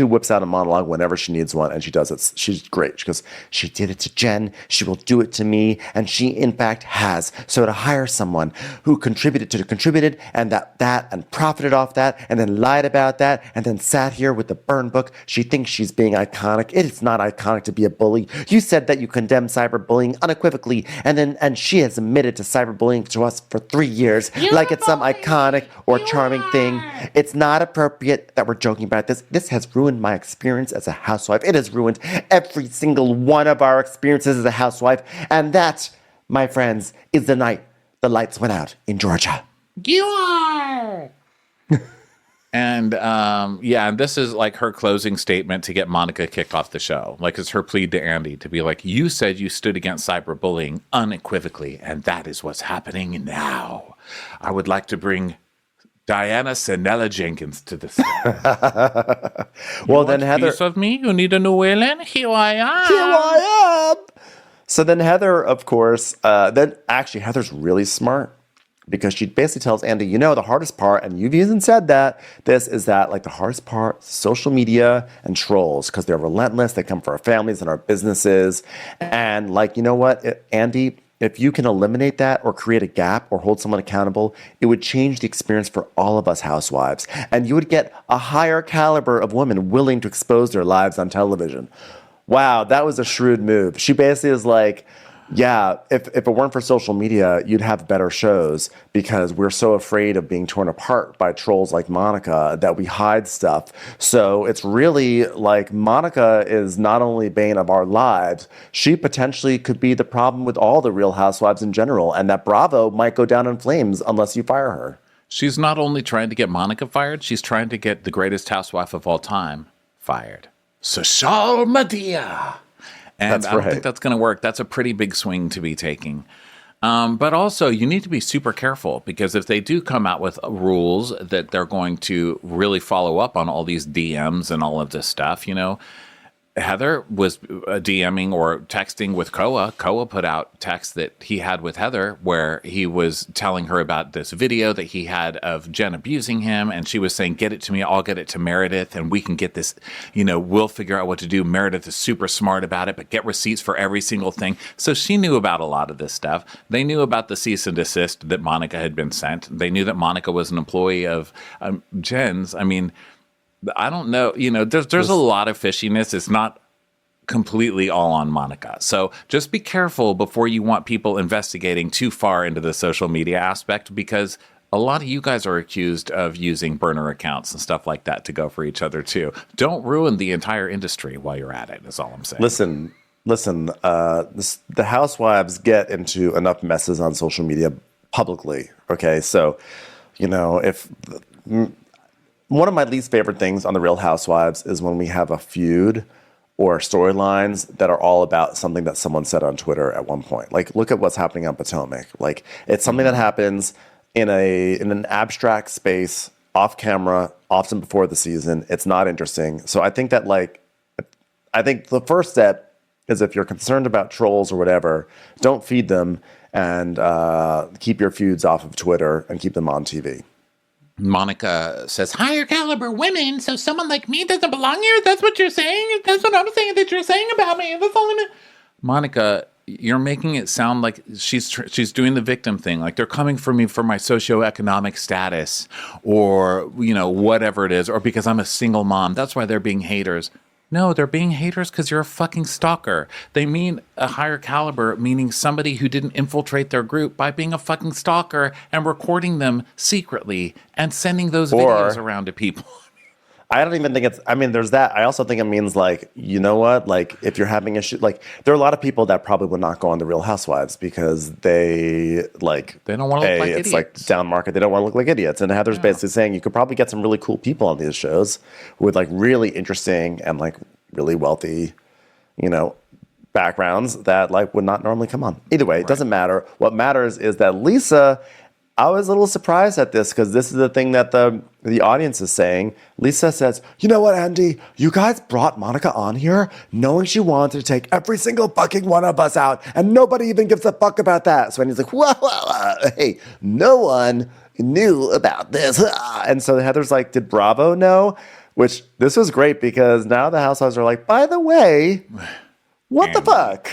whips out a monologue whenever she needs one, and she does it. She's great. She goes, she did it to Jen, she will do it to me, and she in fact has. So to hire someone who contributed, and and profited off that, and then lied about that, and then sat here with the burn book, she thinks she's being iconic. It is not iconic to be a bully. You said that you condemn cyberbullying unequivocally, and she has admitted to cyberbullying to us for 3 years, like it's some iconic or charming thing. It's not appropriate that we're joking about this. This has ruined my experience as a housewife. It has ruined every single one of our experiences as a housewife. And that, my friends, is the night the lights went out in Georgia. You are. And and this is like her closing statement to get Monica kicked off the show. Like, it's her plea to Andy to be like, you said you stood against cyberbullying unequivocally, and that is what's happening now. I would like to bring Diana Sanella Jenkins to the set. Well, then Heather... piece of me? You need a new Ellen? Here I am. Here I am. So then Heather, of course, Heather's really smart because she basically tells Andy, the hardest part, and you've even said that, the hardest part, social media and trolls, because they're relentless. They come for our families and our businesses. And you know what, Andy... If you can eliminate that or create a gap or hold someone accountable, it would change the experience for all of us housewives. And you would get a higher caliber of women willing to expose their lives on television. Wow, that was a shrewd move. She basically is like, yeah, if it weren't for social media, you'd have better shows because we're so afraid of being torn apart by trolls like Monica that we hide stuff. So it's really like Monica is not only bane of our lives, she potentially could be the problem with all the Real Housewives in general, and that Bravo might go down in flames unless you fire her. She's not only trying to get Monica fired, she's trying to get the greatest housewife of all time fired. Social Medea. And I don't think that's going to work. That's a pretty big swing to be taking. But also, you need to be super careful because if they do come out with rules that they're going to really follow up on all these DMs and all of this stuff, Heather was DMing or texting with Koa. Koa put out text that he had with Heather where he was telling her about this video that he had of Jen abusing him. And she was saying, get it to me. I'll get it to Meredith and we can get this, we'll figure out what to do. Meredith is super smart about it, but get receipts for every single thing. So she knew about a lot of this stuff. They knew about the cease and desist that Monica had been sent. They knew that Monica was an employee of Jen's. I mean, I don't know. There's a lot of fishiness. It's not completely all on Monica. So just be careful before you want people investigating too far into the social media aspect, because a lot of you guys are accused of using burner accounts and stuff like that to go for each other too. Don't ruin the entire industry while you're at it, is all I'm saying. Listen, the Housewives get into enough messes on social media publicly. Okay. So, if one of my least favorite things on The Real Housewives is when we have a feud or storylines that are all about something that someone said on Twitter at one point. Like, look at what's happening on Potomac. Like, it's something that happens in an abstract space, off camera, often before the season. It's not interesting. So I think that, I think the first step is, if you're concerned about trolls or whatever, don't feed them, and keep your feuds off of Twitter and keep them on TV. Monica says, higher caliber women, so someone like me doesn't belong here? That's what you're saying? That's what I'm saying that you're saying about me. That's all Monica, you're making it sound like she's doing the victim thing. Like, they're coming for me for my socioeconomic status or, whatever it is, or because I'm a single mom. That's why they're being haters. No, they're being haters because you're a fucking stalker. They mean a higher caliber, meaning somebody who didn't infiltrate their group by being a fucking stalker and recording them secretly and sending those videos around to people. I don't even think there's that. I also think it means, if you're having issues, there are a lot of people that probably would not go on The Real Housewives because they don't want to look like idiots. It's like down market. They don't want to look like idiots. And Heather's basically saying you could probably get some really cool people on these shows with really interesting and really wealthy, backgrounds that would not normally come on. Either way, it doesn't matter. What matters is that Lisa, I was a little surprised at this because this is the thing that the audience is saying. Lisa says, you know what, Andy? You guys brought Monica on here knowing she wanted to take every single fucking one of us out, and nobody even gives a fuck about that. So Andy's like, whoa, hey, no one knew about this. And so Heather's like, did Bravo know? Which, this was great because now the Housewives are like, by the way, what the fuck?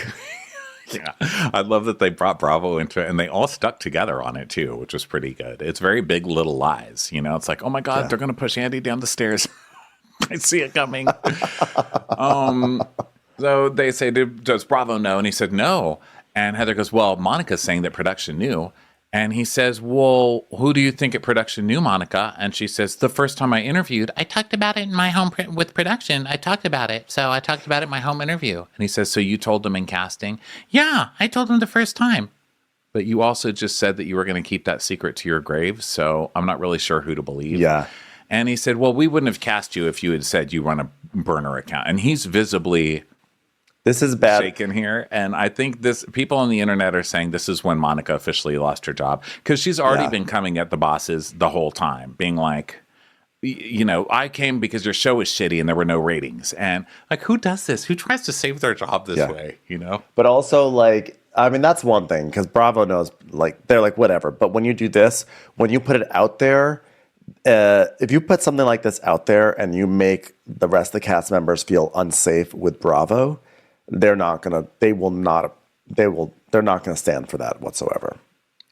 Yeah, I love that they brought Bravo into it, and they all stuck together on it too, which was pretty good. It's very Big Little Lies, It's like, oh my God, they're going to push Andy down the stairs. I see it coming. So they say, does Bravo know? And he said, no. And Heather goes, well, Monica's saying that production knew. And he says, well, who do you think at production knew, Monica? And she says, the first time I interviewed, I talked about it in my home with production. I talked about it. So I talked about it in my home interview. And he says, so you told them in casting? Yeah, I told them the first time. But you also just said that you were going to keep that secret to your grave. So I'm not really sure who to believe. Yeah. And he said, well, we wouldn't have cast you if you had said you run a burner account. And he's visibly... This is bad. Shaken here. And I think people on the internet are saying this is when Monica officially lost her job, because she's already been coming at the bosses the whole time, being like, I came because your show is shitty and there were no ratings. And who does this? Who tries to save their job this way, But also, that's one thing, because Bravo knows, they're like, whatever. But when you do this, when you put it out there, if you put something like this out there and you make the rest of the cast members feel unsafe with Bravo, they're not gonna stand for that whatsoever.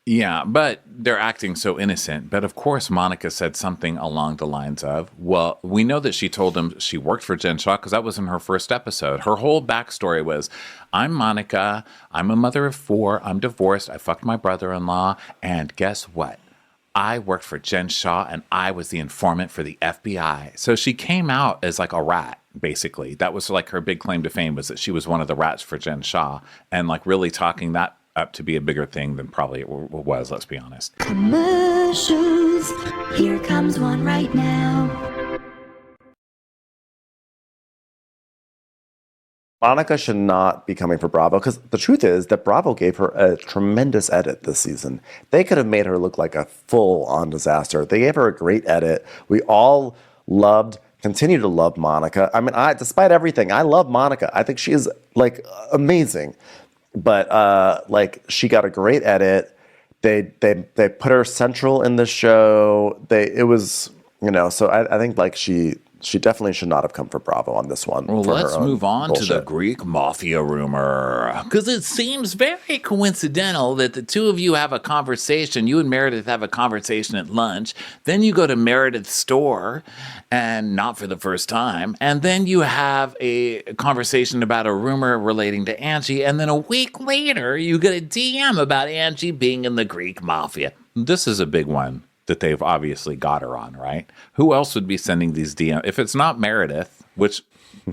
Yeah, but they're acting so innocent. But of course, Monica said something along the lines of, well, we know that she told him she worked for Jen Shaw because that was in her first episode. Her whole backstory was, I'm Monica, I'm a mother of 4, I'm divorced, I fucked my brother-in-law, and guess what? I worked for Jen Shaw and I was the informant for the FBI. So she came out as a rat, basically. That was her big claim to fame, was that she was one of the rats for Jen Shaw, and really talking that up to be a bigger thing than probably it was, let's be honest. Commercials. Here comes one right now. Monica should not be coming for Bravo, because the truth is that Bravo gave her a tremendous edit this season. They could have made her look like a full-on disaster. They gave her a great edit. We all loved continue to love Monica. I mean, despite everything, I love Monica. I think she is like amazing. But like she got a great edit. They put her central in the show. It was, so I think like she definitely should not have come for Bravo on this one. Well, let's move on bullshit. to the Greek mafia rumor. Because it seems very coincidental that the two of you have a conversation. You and Meredith have a conversation at lunch. Then you go to Meredith's store, and not for the first time. And then you have a conversation about a rumor relating to Angie. And then a week later, you get a DM about Angie being in the Greek mafia. This is a big one that they've obviously got her on, right? Who else would be sending these DMs? If it's not Meredith, which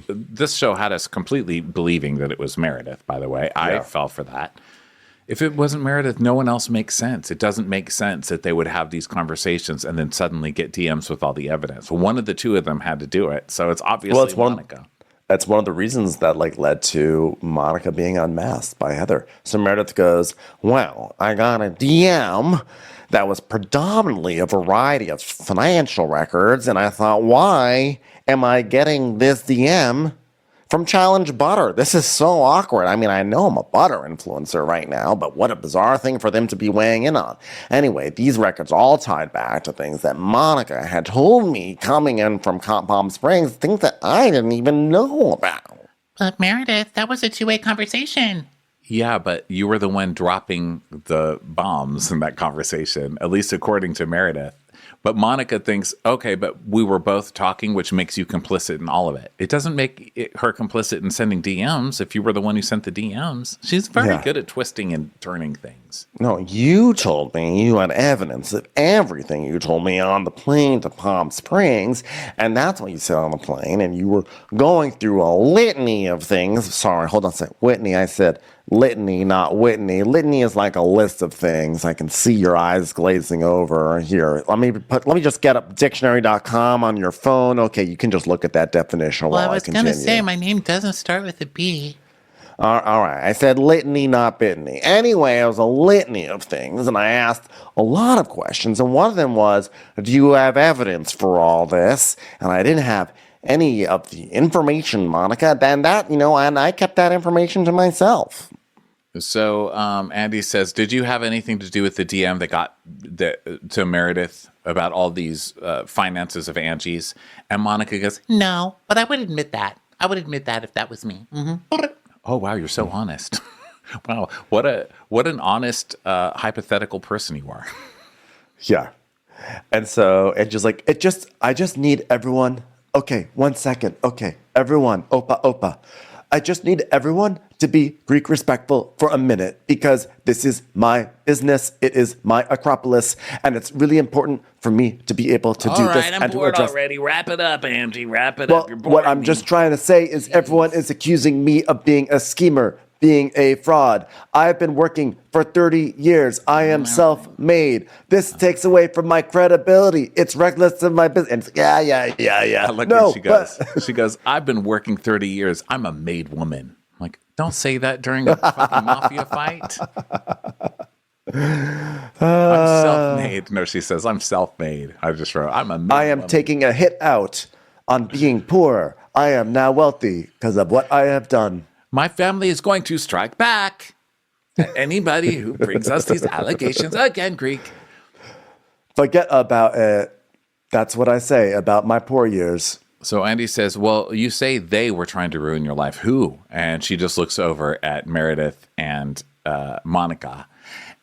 this show had us completely believing that it was Meredith, by the way. I fell for that. If it wasn't Meredith, no one else makes sense. It doesn't make sense that they would have these conversations and then suddenly get DMs with all the evidence. One of the two of them had to do it, so it's obviously Monica. That's one of the reasons that like led to Monica being unmasked by Heather. So Meredith goes, well, I got a DM that was predominantly a variety of financial records, and I thought, why am I getting this DM from Challenge Butter? This is so awkward. I mean, I know I'm a butter influencer right now, but what a bizarre thing for them to be weighing in on. Anyway, these records all tied back to things that Monica had told me coming in from Palm Springs, things that I didn't even know about. But Meredith, that was a two-way conversation. Yeah, but you were the one dropping the bombs in that conversation, at least according to Meredith. But Monica thinks, okay, but we were both talking, which makes you complicit in all of it. It doesn't make her complicit in sending DMs if you were the one who sent the DMs. She's very good at twisting and turning things. No, you told me you had evidence of everything you told me on the plane to Palm Springs, and that's what you said on the plane, and you were going through a litany of things. Sorry, hold on a second. Whitney, I said litany, not Whitney. Litany is like a list of things. I can see your eyes glazing over here. Let me just get up dictionary.com on your phone. Okay, you can just look at that definition while I continue. I was going to say, my name doesn't start with a B. All right, I said litany, not bitany. Anyway, it was a litany of things, and I asked a lot of questions, and one of them was, do you have evidence for all this? And I didn't have any of the information, Monica, then that, and I kept that information to myself. So Andy says, did you have anything to do with the DM that got to Meredith about all these finances of Angie's? And Monica goes, no, but I would admit that. I would admit that if that was me. Mm-hmm. Oh, wow, you're so honest. Wow, what an honest hypothetical person you are. Yeah. And so I just need everyone. Okay, 1 second. Okay, everyone, Opa. I just need everyone to be Greek respectful for a minute because this is my business. It is my Acropolis, and it's really important for me to be able to do this. All right, I'm bored already. Wrap it up, Angie. Wrap it up. You're bored. What I'm just trying to say is everyone is accusing me of being a schemer, being a fraud. I've been working for 30 years. I am self-made. This takes away from my credibility. It's reckless of my business. Yeah. Look what she goes. She goes, I've been working 30 years. I'm a made woman. I'm like, don't say that during a fucking mafia fight. I'm self-made. No, she says, I'm self-made. I just wrote, I'm a made I am woman. taking a hit out on being poor. I am now wealthy because of what I have done. My family is going to strike back at anybody who brings us these allegations again, Greek. Forget about it. That's what I say about my poor years. So Andy says, well, you say they were trying to ruin your life. Who? And she just looks over at Meredith and Monica.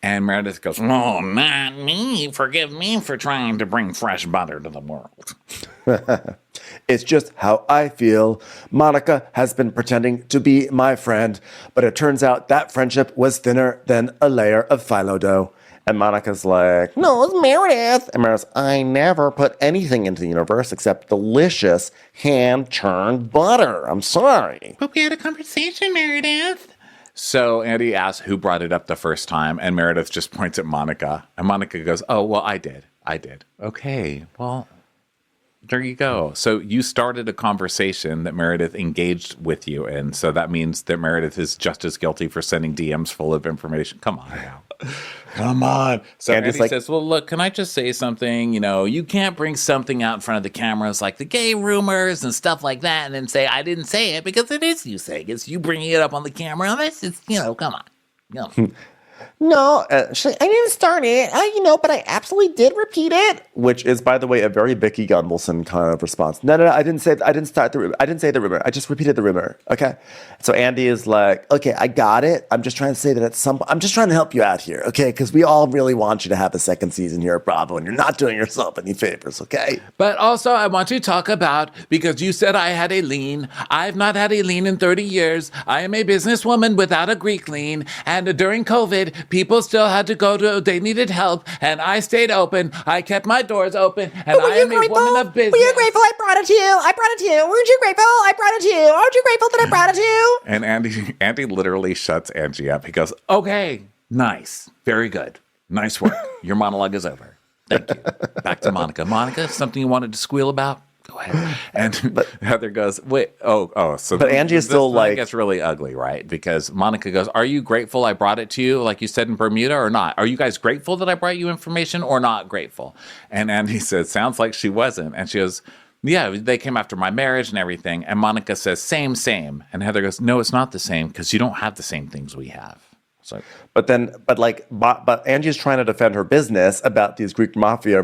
And Meredith goes, oh, not me. Forgive me for trying to bring fresh butter to the world. It's just how I feel. Monica has been pretending to be my friend, but it turns out that friendship was thinner than a layer of phyllo dough. And Monica's like, no, it's Meredith. And Meredith's, I never put anything into the universe except delicious hand-churned butter. I'm sorry. But we had a conversation, Meredith. So Andy asks who brought it up the first time, and Meredith just points at Monica. And Monica goes, oh, well, I did. Okay, well, there you go. So you started a conversation that Meredith engaged with you in. So that means that Meredith is just as guilty for sending DMs full of information. Come on now. Come on. So Andy's Andy like- says, well, look, can I just say something? You know, you can't bring something out in front of the cameras like the gay rumors and stuff like that and then say, I didn't say it, because it is you saying it. It's you bringing it up on the camera. This is, come on. No. No, I didn't start it. But I absolutely did repeat it. Which is, by the way, a very Vicky Gunvalson kind of response. No, I didn't say the rumor. I just repeated the rumor. Okay. So Andy is like, okay, I got it. I'm just trying to say that I'm just trying to help you out here. Okay. Because we all really want you to have a second season here at Bravo, and you're not doing yourself any favors. Okay. But also, I want to talk about, because you said I had a lean. I've not had a lean in 30 years. I am a businesswoman without a Greek lean. And during COVID, people still had to they needed help, and I stayed open. I kept my doors open, and I am a woman of business. Were you grateful I brought it to you? Weren't you grateful I brought it to you? Aren't you grateful that I brought it to you? And Andy literally shuts Angie up. He goes, okay, nice, very good. Nice work. Your monologue is over. Thank you. Back to Monica. Monica, something you wanted to squeal about? Go ahead. And Heather goes, wait, so but Angie is still like, it gets really ugly, right? Because Monica goes, are you grateful I brought it to you, like you said in Bermuda, or not? Are you guys grateful that I brought you information or not grateful? And Andy says, sounds like she wasn't. And she goes, yeah, they came after my marriage and everything. And Monica says, same. And Heather goes, no, it's not the same, because you don't have the same things we have. So, but Angie's trying to defend her business about these Greek mafia,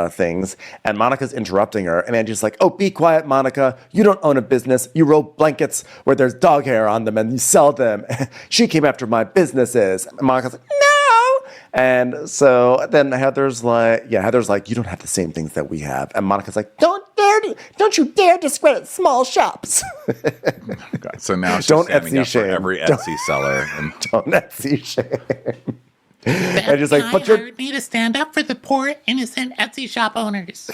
things, and Monica's interrupting her, and Angie's like, "Oh, be quiet, Monica. You don't own a business. You roll blankets where there's dog hair on them, and you sell them. She came after my businesses." And Monica's like, "No." And so then Heather's like, "You don't have the same things that we have." And Monica's like, "Don't you dare discredit small shops." God, so now she's Don't standing Etsy up shame. for every Etsy seller. And Don't Etsy shame. And just like, but you're- hired me to stand up for the poor, innocent Etsy shop owners.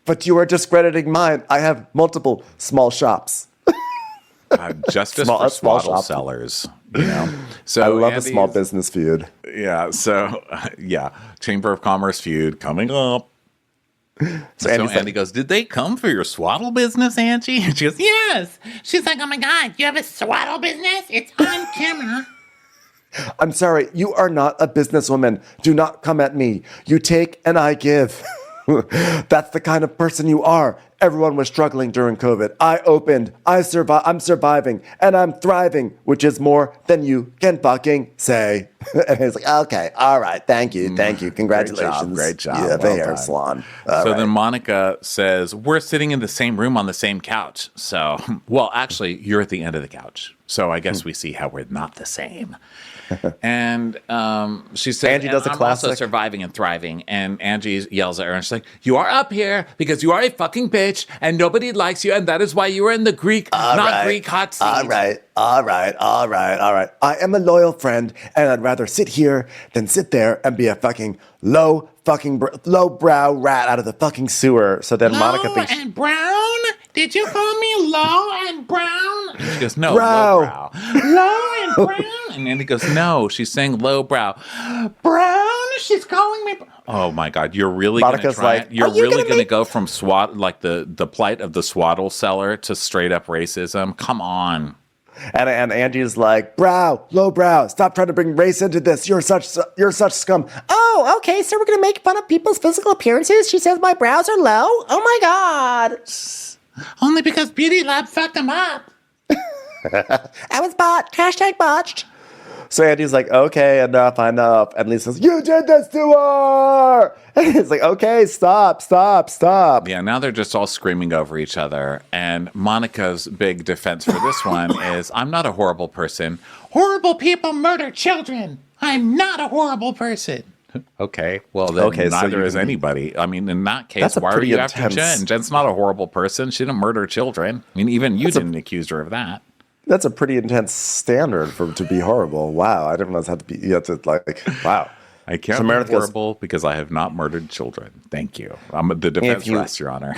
But you are discrediting mine. I have multiple small shops. Justice Small for swaddle shop. sellers, So I love a Andy's- small business feud. Yeah. So Chamber of Commerce feud coming up. So Andy's Andy like, goes, did they come for your swaddle business, Angie? And she goes, yes. She's like, oh my God, you have a swaddle business? It's on camera. I'm sorry, you are not a businesswoman. Do not come at me. You take and I give. That's the kind of person you are. Everyone was struggling during COVID. I opened. I'm surviving. And I'm thriving, which is more than you can fucking say. And he's like, okay, all right. Thank you. Congratulations. Great job. Yeah, Well the hair done. salon. Then Monica says, we're sitting in the same room on the same couch. So, well, actually, you're at the end of the couch. So I guess we see how we're not the same. And she said, Angie does a I'm classic. also surviving and thriving. And Angie yells at her, and she's like, you are up here because you are a fucking bitch and nobody likes you. And that is why you are in the Greek hot seat. All right. I am a loyal friend, and I'd rather sit here than sit there and be a fucking low brow rat out of the fucking sewer. So then Monica Low thinks, and brown? Did you call me low and brown? She goes, no, Brow. low brow. Low and brown? And Andy goes, no, she's saying low brow. Brown? She's calling me. Oh my God, you're really going to Monica's try like, it? You're "Are you really gonna going to make-" go from the plight of the swaddle seller to straight up racism? Come on. and Angie's like, low brow. Stop trying to bring race into this. You're such scum. Oh, okay, so we're gonna make fun of people's physical appearances? She says my brows are low? Oh my God. Only because Beauty Lab fucked him up. I was botched. Hashtag botched. So Andy's like, okay, enough. And Lisa says, you did this to her. And it's like, okay, stop. Yeah, now they're just all screaming over each other. And Monica's big defense for this one is, I'm not a horrible person. Horrible people murder children. I'm not a horrible person. Okay, well, then Okay, so neither you is can- anybody. I mean, in that case, That's a why are pretty you after intense- Jen? Jen's not a horrible person. She didn't murder children. I mean, even you didn't accuse her of that. That's a pretty intense standard to be horrible. Wow, I didn't realize how to be. You have to wow. I can't So be Meredith goes, horrible because I have not murdered children. Thank you. I'm the defense rests, Your Honor.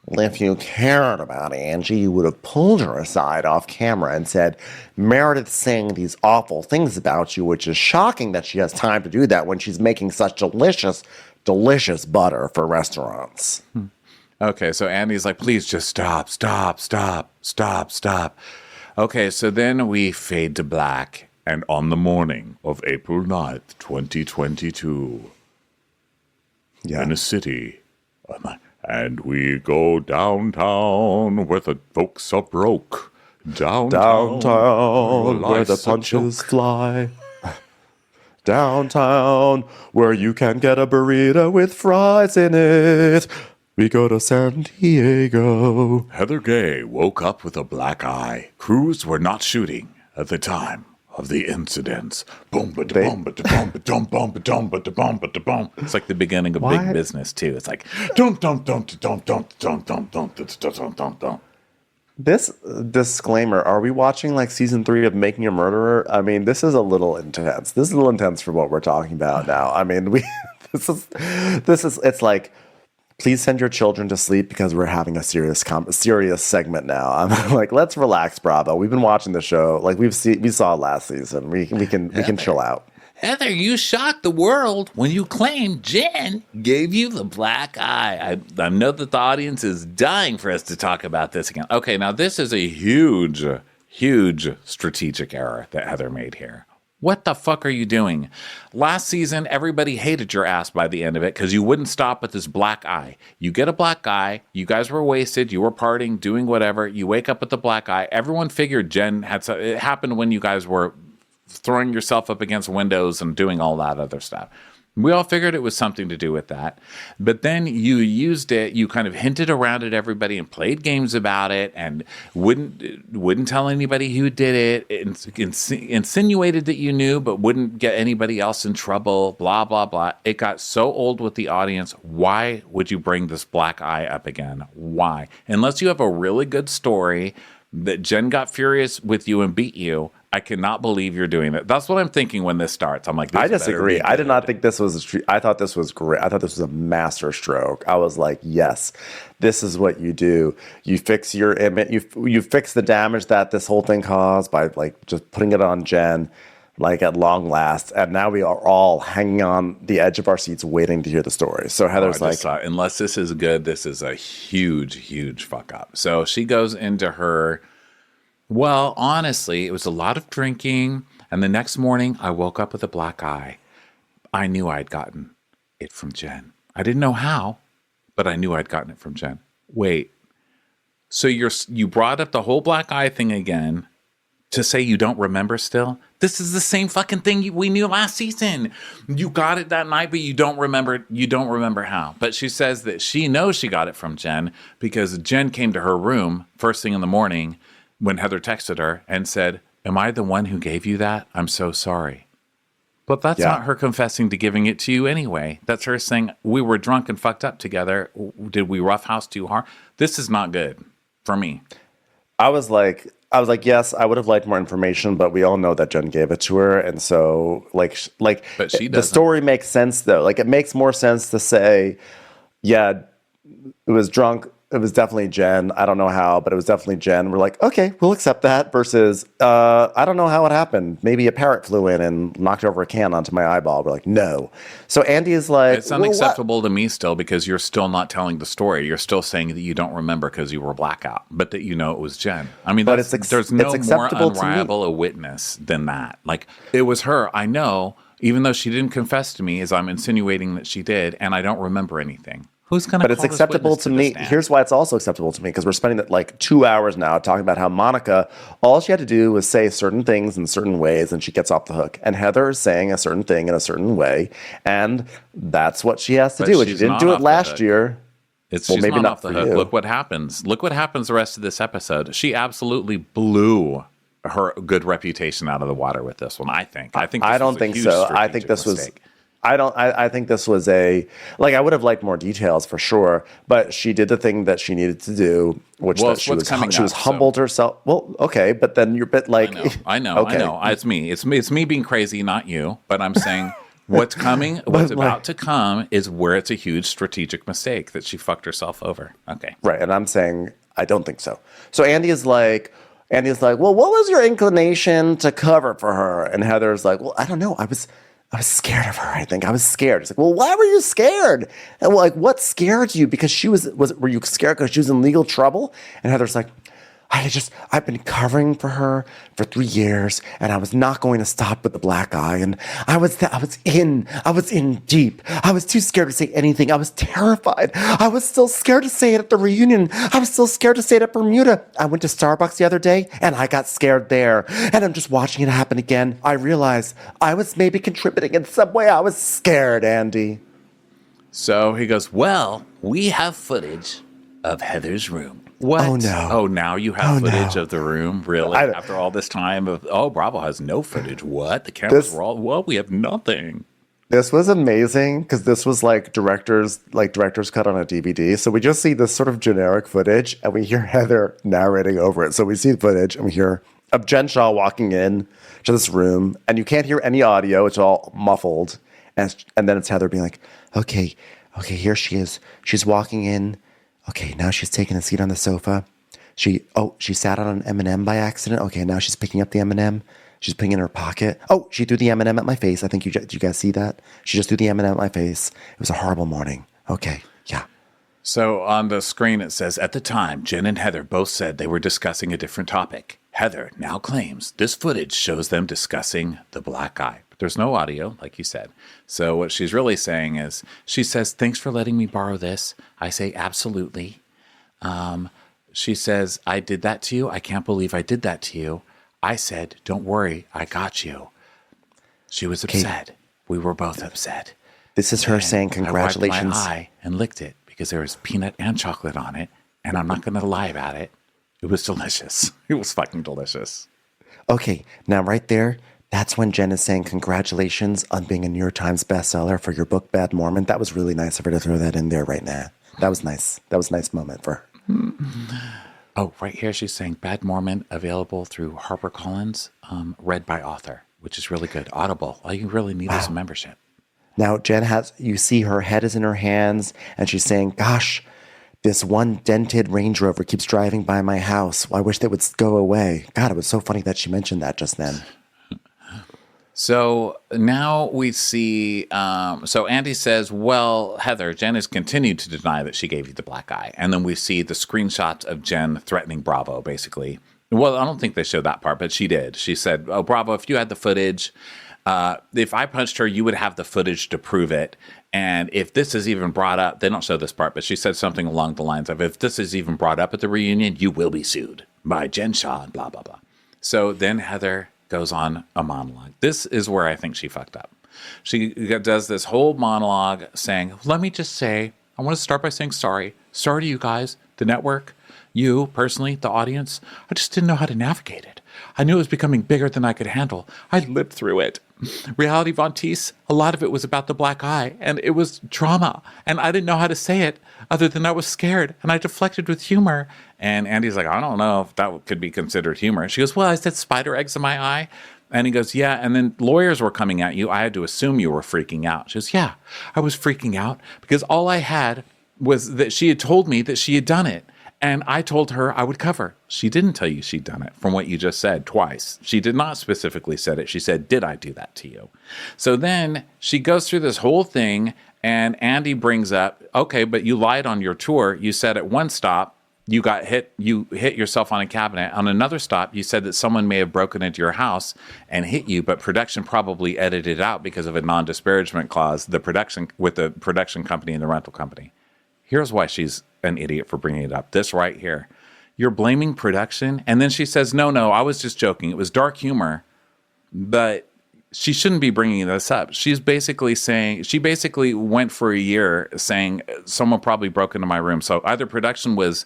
If you cared about Angie, you would have pulled her aside off camera and said, Meredith's saying these awful things about you, which is shocking that she has time to do that when she's making such delicious, delicious butter for restaurants. Okay, so Andy's like, please just stop. Okay, so then we fade to black, And on the morning of April 9th, 2022, in a city, and we go downtown where the folks are broke. Downtown where the punches fly. Downtown where you can get a burrito with fries in it. We go to San Diego. Heather Gay woke up with a black eye. Crews were not shooting at the time of the incidents. Boom, ba da boom, ba da boom, ba dum, boom, ba dum, ba da boom, ba da boom. It's like the beginning of Big Business too. It's like dum dum dum dum dum dum dum dum dum dum dum. This disclaimer, are we watching like season 3 of Making a Murderer? I mean, this is a little intense. This is a little intense for what we're talking about now. I mean, it's like, please send your children to sleep because we're having a serious segment now. I'm like, let's relax, Bravo. We've been watching the show. Like we saw it last season. We can chill out. Heather, you shocked the world when you claimed Jen gave you the black eye. I know that the audience is dying for us to talk about this again. Okay, now this is a huge, huge strategic error that Heather made here. What the fuck are you doing? Last season, everybody hated your ass by the end of it because you wouldn't stop with this black eye. You get a black eye. You guys were wasted. You were partying, doing whatever. You wake up with the black eye. Everyone figured Jen had it happened when you guys were throwing yourself up against windows and doing all that other stuff. We all figured it was something to do with that. But then you used it, you kind of hinted around at everybody and played games about it and wouldn't tell anybody who did it, insinuated that you knew but wouldn't get anybody else in trouble, blah, blah, blah. It got so old with the audience. Why would you bring this black eye up again? Why? Unless you have a really good story that Jen got furious with you and beat you, I cannot believe you're doing that. That's what I'm thinking when this starts. I'm like, I disagree. I did not think this was I thought this was great. I thought this was a master stroke. I was like, yes, this is what you do. You fix your image. You fix the damage that this whole thing caused by like just putting it on Jen, like at long last. And now we are all hanging on the edge of our seats waiting to hear the story. So Heather's unless this is good, this is a huge, huge fuck up. So she goes into her. Well, honestly, it was a lot of drinking, and the next morning I woke up with a black eye. I knew I'd gotten it from Jen. I didn't know how, but I knew I'd gotten it from Jen. Wait, so you brought up the whole black eye thing again to say you don't remember still? This is the same fucking thing we knew last season. You got it that night, but you don't remember how. But she says that she knows she got it from Jen because Jen came to her room first thing in the morning when Heather texted her and said, "Am I the one who gave you that? I'm so sorry." But that's not her confessing to giving it to you anyway. That's her saying, we were drunk and fucked up together. Did we roughhouse too hard? This is not good for me. I was like, yes, I would have liked more information, but we all know that Jen gave it to her. And so but she doesn't. The story makes sense though. Like it makes more sense to say, yeah, it was drunk. It was definitely Jen. I don't know how, but it was definitely Jen. We're like, okay, we'll accept that. Versus, I don't know how it happened. Maybe a parrot flew in and knocked over a can onto my eyeball. We're like, no. So Andy is like, it's unacceptable to me still because you're still not telling the story. You're still saying that you don't remember because you were blackout, but that you know it was Jen. I mean, there's no more unreliable a witness than that. Like it was her. I know, even though she didn't confess to me, as I'm insinuating that she did, and I don't remember anything. Who's going to? But it's acceptable to me. Here's why it's also acceptable to me, because we're spending like 2 hours now talking about how Monica, all she had to do was say certain things in certain ways, and she gets off the hook. And Heather is saying a certain thing in a certain way, and that's what she has to do. And she didn't do it last year. She's maybe not off the hook. Look what happens. Look what happens the rest of this episode. She absolutely blew her good reputation out of the water with this one. I think. I don't think so. I think this was. I think this was I would have liked more details for sure, but she did the thing that she needed to do, which she was humbled herself. Well, okay, but then you're a bit like, I know. It's me. It's me being crazy, not you. But I'm saying what's coming, what's about to come is where it's a huge strategic mistake that she fucked herself over. Okay. Right. And I'm saying, I don't think so. So Andy is like, well, what was your inclination to cover for her? And Heather's like, well, I don't know. I was scared of her. I think I was scared. It's like, well, why were you scared? And what scared you? Because were you scared because she was in legal trouble? And Heather's like, I've been covering for her for 3 years, and I was not going to stop with the black eye. And I was in deep. I was too scared to say anything. I was terrified. I was still scared to say it at the reunion. I was still scared to say it at Bermuda. I went to Starbucks the other day, and I got scared there. And I'm just watching it happen again. I realized I was maybe contributing in some way. I was scared, Andy. So he goes, well, we have footage of Heather's room. What? Oh, no. Oh, now you have footage no. of the room? Really? After all this time of, Bravo has no footage. What? The cameras were all, well, we have nothing. This was amazing because this was like director's cut on a DVD. So we just see this sort of generic footage and we hear Heather narrating over it. So we see footage and we hear of Jen Shah walking in to this room and you can't hear any audio. It's all muffled. And then it's Heather being like, okay, here she is. She's walking in. Okay, now she's taking a seat on the sofa. She sat on an M&M by accident. Okay, now she's picking up the M&M. She's putting it in her pocket. Oh, she threw the M&M at my face. I think did you guys see that? She just threw the M&M at my face. It was a horrible morning. Okay, yeah. So on the screen it says, at the time, Jen and Heather both said they were discussing a different topic. Heather now claims this footage shows them discussing the black eye. But there's no audio, like you said. So what she's really saying is, she says, thanks for letting me borrow this. I say, absolutely. She says, I did that to you. I can't believe I did that to you. I said, don't worry, I got you. She was upset. We were both upset. This is her saying congratulations. I wiped my eye and licked it because there was peanut and chocolate on it. And I'm not going to lie about it. It was delicious. It was fucking delicious. Okay, now right there, that's when Jen is saying congratulations on being a New York Times bestseller for your book, Bad Mormon. That was really nice of her to throw that in there right now. That was nice. That was a nice moment for her. Oh, right here she's saying Bad Mormon available through HarperCollins, read by author, which is really good. Audible. All you really need is a membership. Now, you see her head is in her hands, and she's saying, gosh, this one dented Range Rover keeps driving by my house. I wish that would go away. God, it was so funny that she mentioned that just then. So now we see, so Andy says, well, Heather, Jen has continued to deny that she gave you the black eye. And then we see the screenshots of Jen threatening Bravo, basically. Well, I don't think they showed that part, but she did. She said, oh, Bravo, if you had the footage, if I punched her, you would have the footage to prove it. And if this is even brought up, they don't show this part, but she said something along the lines of, if this is even brought up at the reunion, you will be sued by Jen Shah and blah, blah, blah. So then Heather goes on a monologue. This is where I think she fucked up. She does this whole monologue saying, let me just say, I want to start by saying sorry. Sorry to you guys, the network, you personally, the audience. I just didn't know how to navigate it. I knew it was becoming bigger than I could handle. I lived through it. Reality Von Teese, a lot of it was about the black eye, and it was drama, and I didn't know how to say it other than I was scared, and I deflected with humor. And Andy's like, I don't know if that could be considered humor. She goes, well, I said spider eggs in my eye. And he goes, yeah, and then lawyers were coming at you. I had to assume you were freaking out. She goes, yeah, I was freaking out because all I had was that she had told me that she had done it. And I told her I would cover. She didn't tell you she'd done it from what you just said twice. She did not specifically said it. She said, did I do that to you? So then she goes through this whole thing and Andy brings up, okay, but you lied on your tour. You said at one stop, you got hit, you hit yourself on a cabinet. On another stop, you said that someone may have broken into your house and hit you, but production probably edited it out because of a non-disparagement clause, the production company and the rental company. Here's why she's an idiot for bringing it up. This right here. You're blaming production. And then she says, no, I was just joking. It was dark humor. But she shouldn't be bringing this up. She's basically saying, she basically went for a year saying someone probably broke into my room. So either production was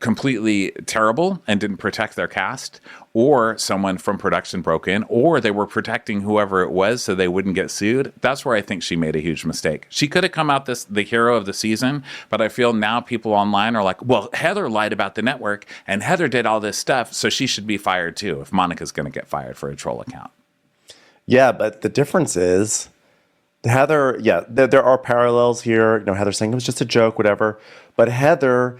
completely terrible and didn't protect their cast, or someone from production broke in, or they were protecting whoever it was so they wouldn't get sued. That's where I think she made a huge mistake. She could have come out the hero of the season, but I feel now people online are like, well, Heather lied about the network and Heather did all this stuff, so she should be fired too if Monica's going to get fired for a troll account. Yeah, but the difference is Heather, there are parallels here. You know, Heather saying it was just a joke, whatever. But Heather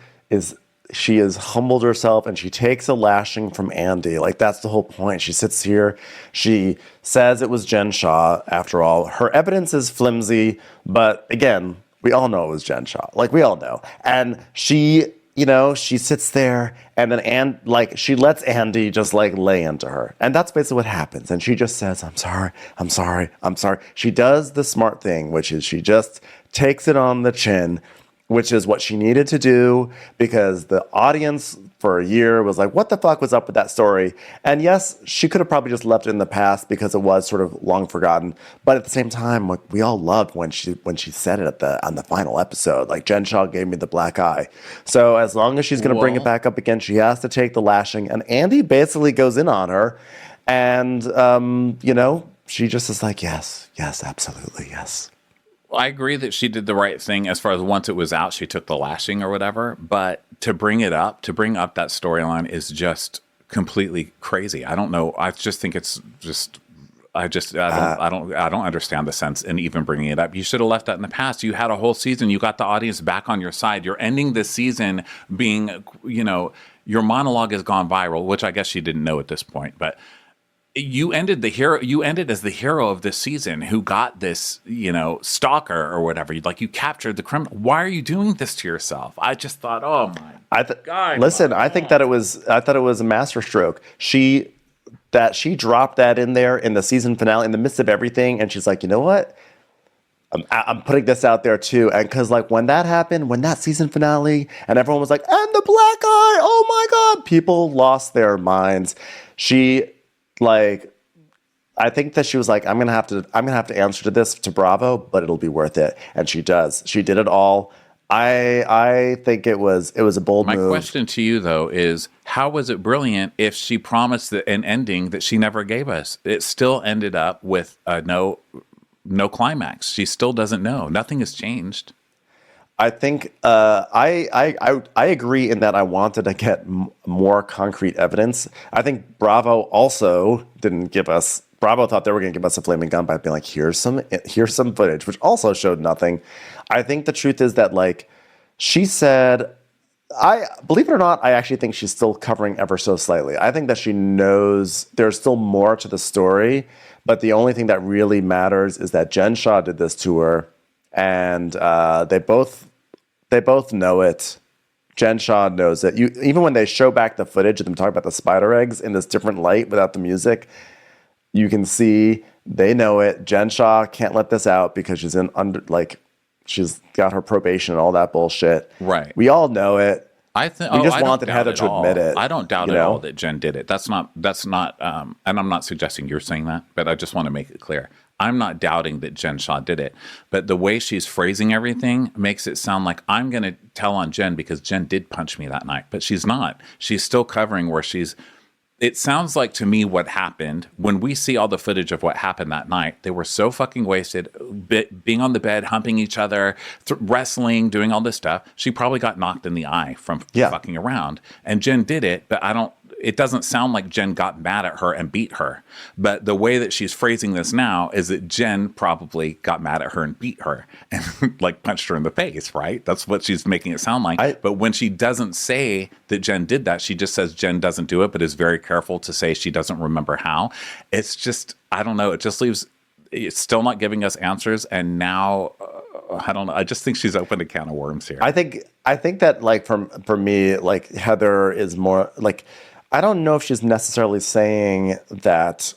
she has humbled herself and she takes a lashing from Andy. Like, that's the whole point. She sits here. She says it was Jen Shah. After all, her evidence is flimsy. But again, we all know it was Jen Shah. Like, we all know. And she she sits there and then she lets Andy just like lay into her. And that's basically what happens. And she just says, I'm sorry, I'm sorry, I'm sorry. She does the smart thing, which is she just takes it on the chin, which is what she needed to do because the audience for a year was like, what the fuck was up with that story? And yes, she could have probably just left it in the past because it was sort of long forgotten. But at the same time, like, we all loved when she said it on the final episode, like, Jen Shah gave me the black eye. So as long as she's going to bring it back up again, she has to take the lashing. And Andy basically goes in on her. And, she just is like, yes, absolutely, yes. I agree that she did the right thing as far as once it was out, she took the lashing or whatever. But to bring up that storyline is just completely crazy. I don't know. I just think it's just. I don't understand the sense in even bringing it up. You should have left that in the past. You had a whole season. You got the audience back on your side. You're ending this season being, your monologue has gone viral, which I guess she didn't know at this point, but. You ended as the hero of this season who got this, stalker or whatever. You captured the criminal. Why are you doing this to yourself? I just thought, oh my God. Listen, I think that I thought it was a masterstroke. She dropped that in there in the season finale in the midst of everything. And she's like, you know what? I'm putting this out there too. And cause when that happened, when that season finale and everyone was like, and the black eye, oh my God, people lost their minds. I think that she was like, I'm gonna have to answer to this to Bravo, but it'll be worth it. And she does. She did it all. I think it was a bold move. My question to you though is, how was it brilliant if she promised an ending that she never gave us? It still ended up with no climax. She still doesn't know. Nothing has changed. I think I agree in that I wanted to get more concrete evidence. I think Bravo also didn't give us. Bravo thought they were going to give us a flaming gun by being like, here's some footage, which also showed nothing. I think the truth is that she said, I believe it or not, I actually think she's still covering ever so slightly. I think that she knows there's still more to the story, but the only thing that really matters is that Jen Shah did this to her. And they both know it. Jen Shah knows it. Even when they show back the footage of them talking about the spider eggs in this different light without the music, you can see they know it. Jen Shah can't let this out because she's she's got her probation and all that bullshit. Right. We all know it. I think we just wanted Heather to admit it. I don't doubt at all that Jen did it. That's not. And I'm not suggesting you're saying that, but I just want to make it clear. I'm not doubting that Jen Shah did it, but the way she's phrasing everything makes it sound like I'm going to tell on Jen because Jen did punch me that night, but she's not. She's still covering where it sounds like to me what happened when we see all the footage of what happened that night. They were so fucking wasted, being on the bed, humping each other, wrestling, doing all this stuff. She probably got knocked in the eye from fucking around, and Jen did it, but it doesn't sound like Jen got mad at her and beat her. But the way that she's phrasing this now is that Jen probably got mad at her and beat her and punched her in the face, right? That's what she's making it sound like. But when she doesn't say that Jen did that, she just says Jen doesn't do it, but is very careful to say she doesn't remember how. It's just, I don't know. It just leaves, it's still not giving us answers. And now, I don't know. I just think she's opened a can of worms here. I think that for me, Heather is more I don't know if she's necessarily saying that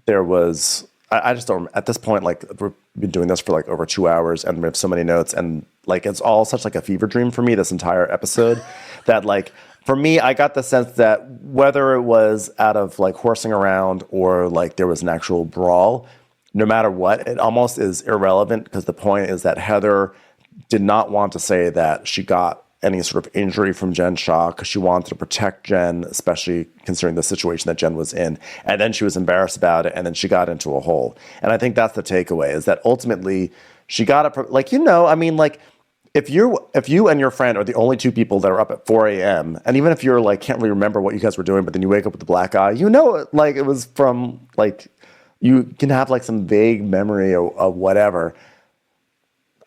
there was. I just don't. At this point, we've been doing this for over 2 hours, and we have so many notes, and it's all such a fever dream for me. This entire episode, that for me, I got the sense that whether it was out of horsing around or there was an actual brawl, no matter what, it almost is irrelevant because the point is that Heather did not want to say that she got any sort of injury from Jen Shah because she wanted to protect Jen, especially considering the situation that Jen was in. And then she was embarrassed about it, and then she got into a hole. And I think that's the takeaway, is that ultimately she got it. If you and your friend are the only two people that are up at 4 a.m., and even if you're can't really remember what you guys were doing, but then you wake up with the black eye, it was from you can have some vague memory of whatever.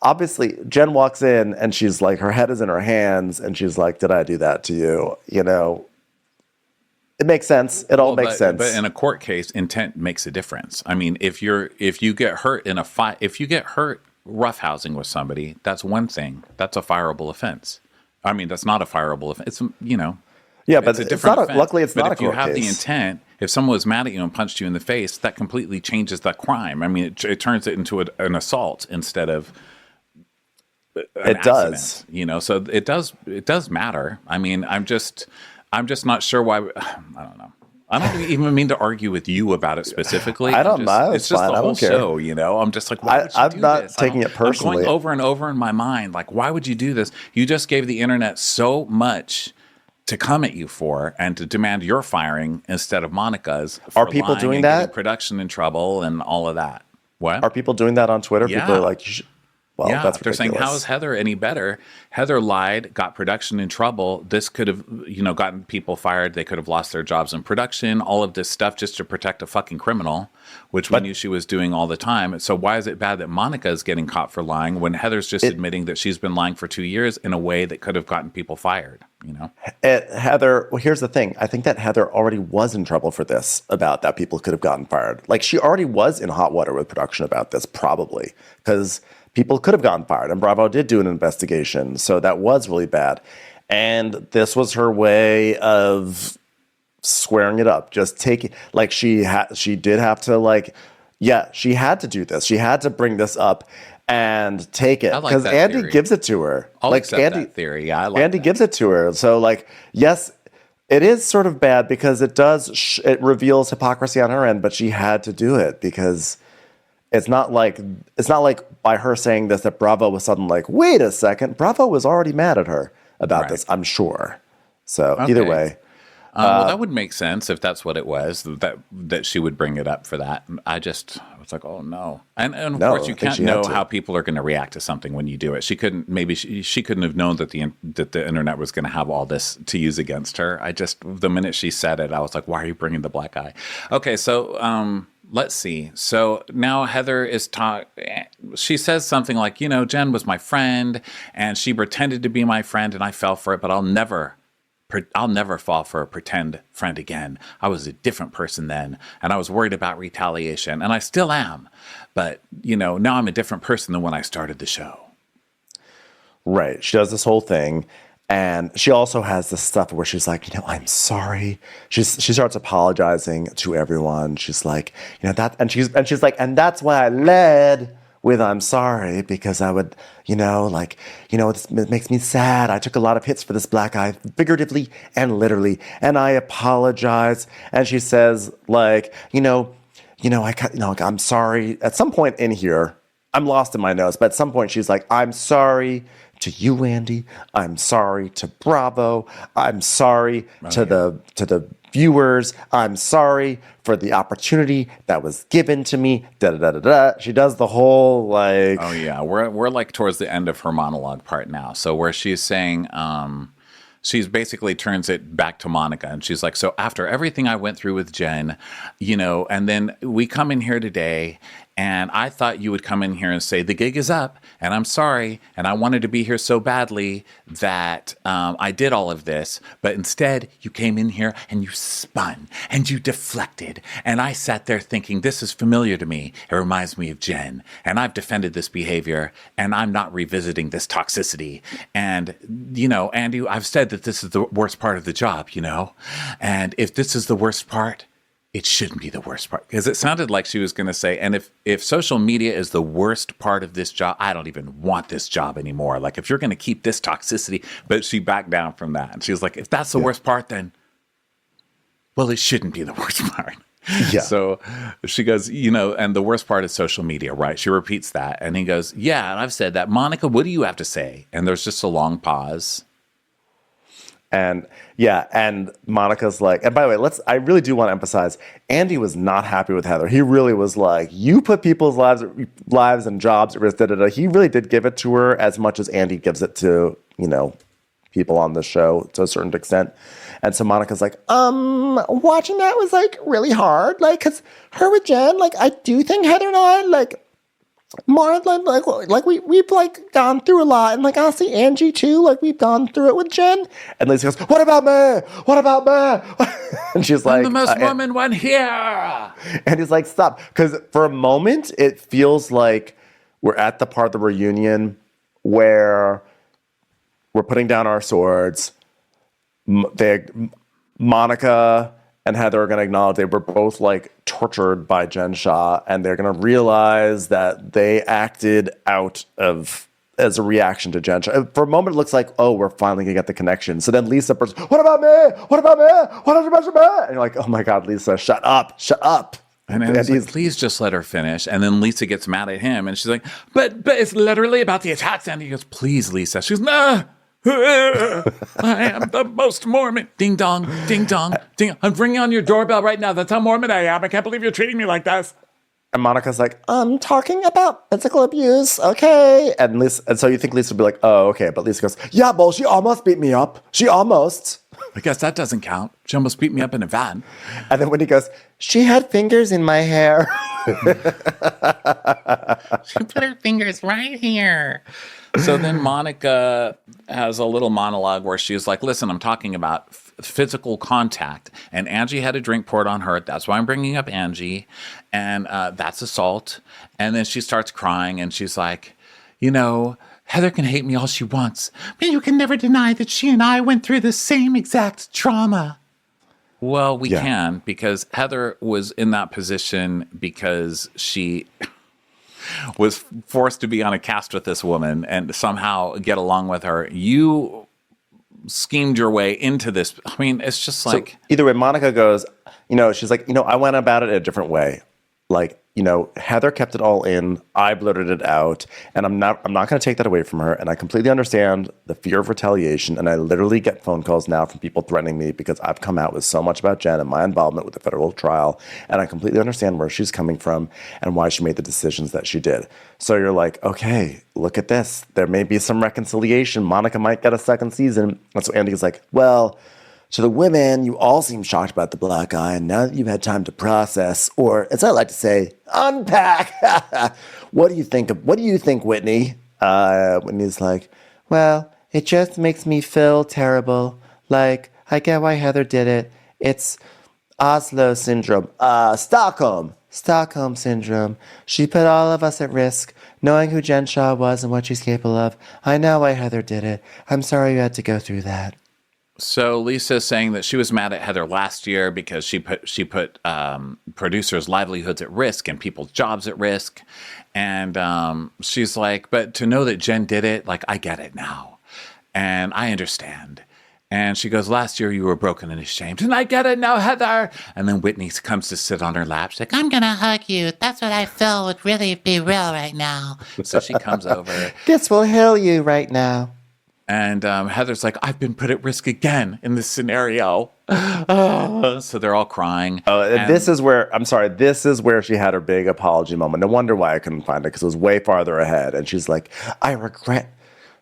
Obviously, Jen walks in and she's her head is in her hands and she's like, did I do that to you? It makes sense. It all makes sense. But in a court case, intent makes a difference. I mean, if you get hurt in a fight, if you get hurt roughhousing with somebody, that's one thing. That's a fireable offense. I mean, that's not a fireable offense. It's, Yeah, but it's a different offense. luckily it's but not if a you court have the case. intent, if someone was mad at you and punched you in the face, that completely changes the crime. I mean, it turns it into an assault instead of an It does. accident, so it does matter. I mean, I'm just not sure why. I don't know. I don't even mean to argue with you about it specifically. I don't know. It's just fine. the I whole don't care. show, I'm just like, why would you I'm do not this? taking it personally. I'm going over and over in my mind, like, why would you do this? You just gave the internet so much to come at you for and to demand your firing instead of Monica's. Are people lying doing and that? getting production in trouble and all of that. What? Are people doing that on Twitter? Yeah. People are like, well, yeah, that's they're ridiculous. saying, how is Heather any better? Heather lied, got production in trouble. This could have, gotten people fired. They could have lost their jobs in production, all of this stuff just to protect a fucking criminal, which we knew she was doing all the time. So why is it bad that Monica is getting caught for lying when Heather's just admitting that she's been lying for 2 years in a way that could have gotten people fired, Heather, well, here's the thing. I think that Heather already was in trouble for this, about that people could have gotten fired. Like, she already was in hot water with production about this, probably, because people could have gotten fired, and Bravo did do an investigation, so that was really bad. And this was her way of squaring it up, just taking, like, she did have to, like, she had to do this. She had to bring this up and take it, I like because that Andy theory. gives it to her. I'll like accept Andy, that theory. Yeah, I like Andy that. gives it to her. So, like, yes, it is sort of bad because it does, it reveals hypocrisy on her end, but she had to do it because it's not like by her saying this that Bravo was suddenly like, wait a second, Bravo was already mad at her about this, I'm sure. So either Okay. way. Well, that would make sense if that's what it was, that she would bring it up for that. I was like, oh no. And of No, course you I think can't she had know to. how people are going to react to something when you do it. She couldn't have known that the internet was going to have all this to use against her. The minute she said it, I was like, why are you bringing the black eye? Okay. So, let's see. So now Heather she says something like, Jen was my friend and she pretended to be my friend and I fell for it, but I'll never fall for a pretend friend again. I was a different person then, and I was worried about retaliation, and I still am. But, now I'm a different person than when I started the show. Right. She does this whole thing. And she also has this stuff where she's like, I'm sorry. She starts apologizing to everyone. She's like, that, and she's like, and that's why I led with I'm sorry, because I would, it makes me sad. I took a lot of hits for this black eye, figuratively and literally, and I apologize. And she says, like, I'm sorry. At some point in here, I'm lost in my notes, but at some point she's like, I'm sorry to you, Andy. I'm sorry to Bravo. I'm sorry to the viewers. I'm sorry for the opportunity that was given to me. Da da da da da. She does the whole like. Oh yeah, we're like towards the end of her monologue part now. So where she's saying, she's basically turns it back to Monica, and she's like, so after everything I went through with Jen, and then we come in here today. And I thought you would come in here and say, the gig is up, and I'm sorry, and I wanted to be here so badly that I did all of this. But instead, you came in here and you spun and you deflected. And I sat there thinking, this is familiar to me. It reminds me of Jen. And I've defended this behavior, and I'm not revisiting this toxicity. And, Andy, I've said that this is the worst part of the job, And if this is the worst part, it shouldn't be the worst part, because it sounded like she was going to say, and if social media is the worst part of this job, I don't even want this job anymore. Like, if you're going to keep this toxicity, but she backed down from that. And she was like, if that's the worst part, then, well, it shouldn't be the worst part. Yeah. So she goes, and the worst part is social media, right? She repeats that. And he goes, yeah, and I've said that. Monica, what do you have to say? And there's just a long pause. And and Monica's like, and by the way, I really do want to emphasize, Andy was not happy with Heather. He really was like, you put people's lives and jobs at risk, da, da, da. He really did give it to her as much as Andy gives it to, people on the show to a certain extent. And so Monica's like, Watching that was like really hard. Like, cause her with Jen, like, I do think Heather and I, like, more like we've like gone through a lot, and like honestly Angie too, like we've gone through it with Jen. and Lacey goes, what about me? And she's like, I'm the most woman one here. and he's like, stop. Because for a moment, it feels like we're at the part of the reunion where we're putting down our swords. Monica and Heather are going to acknowledge they were both like tortured by Jen Shah, and they're going to realize that they acted out of as a reaction to Jen Shah. For a moment, it looks like, oh, we're finally going to get the connection. So then Lisa bursts, what about me? What about me? What about me? And you're like, oh my God, Lisa, shut up, shut up. And he's like, please just let her finish. And then Lisa gets mad at him, and she's like, but it's literally about the attacks. And he goes, please, Lisa. She's nah. I am the most Mormon. Ding dong, ding dong, ding. I'm ringing on your doorbell right now. That's how Mormon I am. I can't believe you're treating me like this. And Monica's like, I'm talking about physical abuse, okay? And so you think Lisa would be like, oh, okay. But Lisa goes, yeah, well, she almost beat me up. She almost. I guess that doesn't count. She almost beat me up in a van. And then when he goes, she had fingers in my hair. She put her fingers right here. So then Monica has a little monologue where she's like, listen, I'm talking about physical contact. And Angie had a drink poured on her. That's why I'm bringing up Angie. And that's assault. And then she starts crying and she's like, you know, Heather can hate me all she wants, but you can never deny that she and I went through the same exact trauma. Well, we can, because Heather was in that position because she was forced to be on a cast with this woman and somehow get along with her. You schemed your way into this. I mean, it's just like... So either way, Monica goes, you know, she's like, you know, I went about it a different way. Like, you know, Heather kept it all in. I blurted it out, and I'm not going to take that away from her. And I completely understand the fear of retaliation. And I literally get phone calls now from people threatening me because I've come out with so much about Jen and my involvement with the federal trial. And I completely understand where she's coming from and why she made the decisions that she did. So you're like, okay, look at this. There may be some reconciliation. Monica might get a second season. And so Andy's like, well, to the women, you all seem shocked about the black eye, and now that you've had time to process, or as I like to say, unpack. What do you think, Whitney? Whitney's like, well, it just makes me feel terrible. Like, I get why Heather did it. It's Oslo syndrome. Stockholm syndrome. She put all of us at risk, knowing who Jen Shah was and what she's capable of. I know why Heather did it. I'm sorry you had to go through that. So Lisa's saying that she was mad at Heather last year because she put producers' livelihoods at risk and people's jobs at risk. And she's like, but to know that Jen did it, like, I get it now. And I understand. And she goes, last year you were broken and ashamed. And I get it now, Heather. And then Whitney comes to sit on her lap. She's like, I'm going to hug you. That's what I feel would really be real right now. So she comes over. This will heal you right now. And Heather's like, I've been put at risk again in this scenario. So they're all crying. This is where she had her big apology moment. No wonder why I couldn't find it, because it was way farther ahead. And she's like, I regret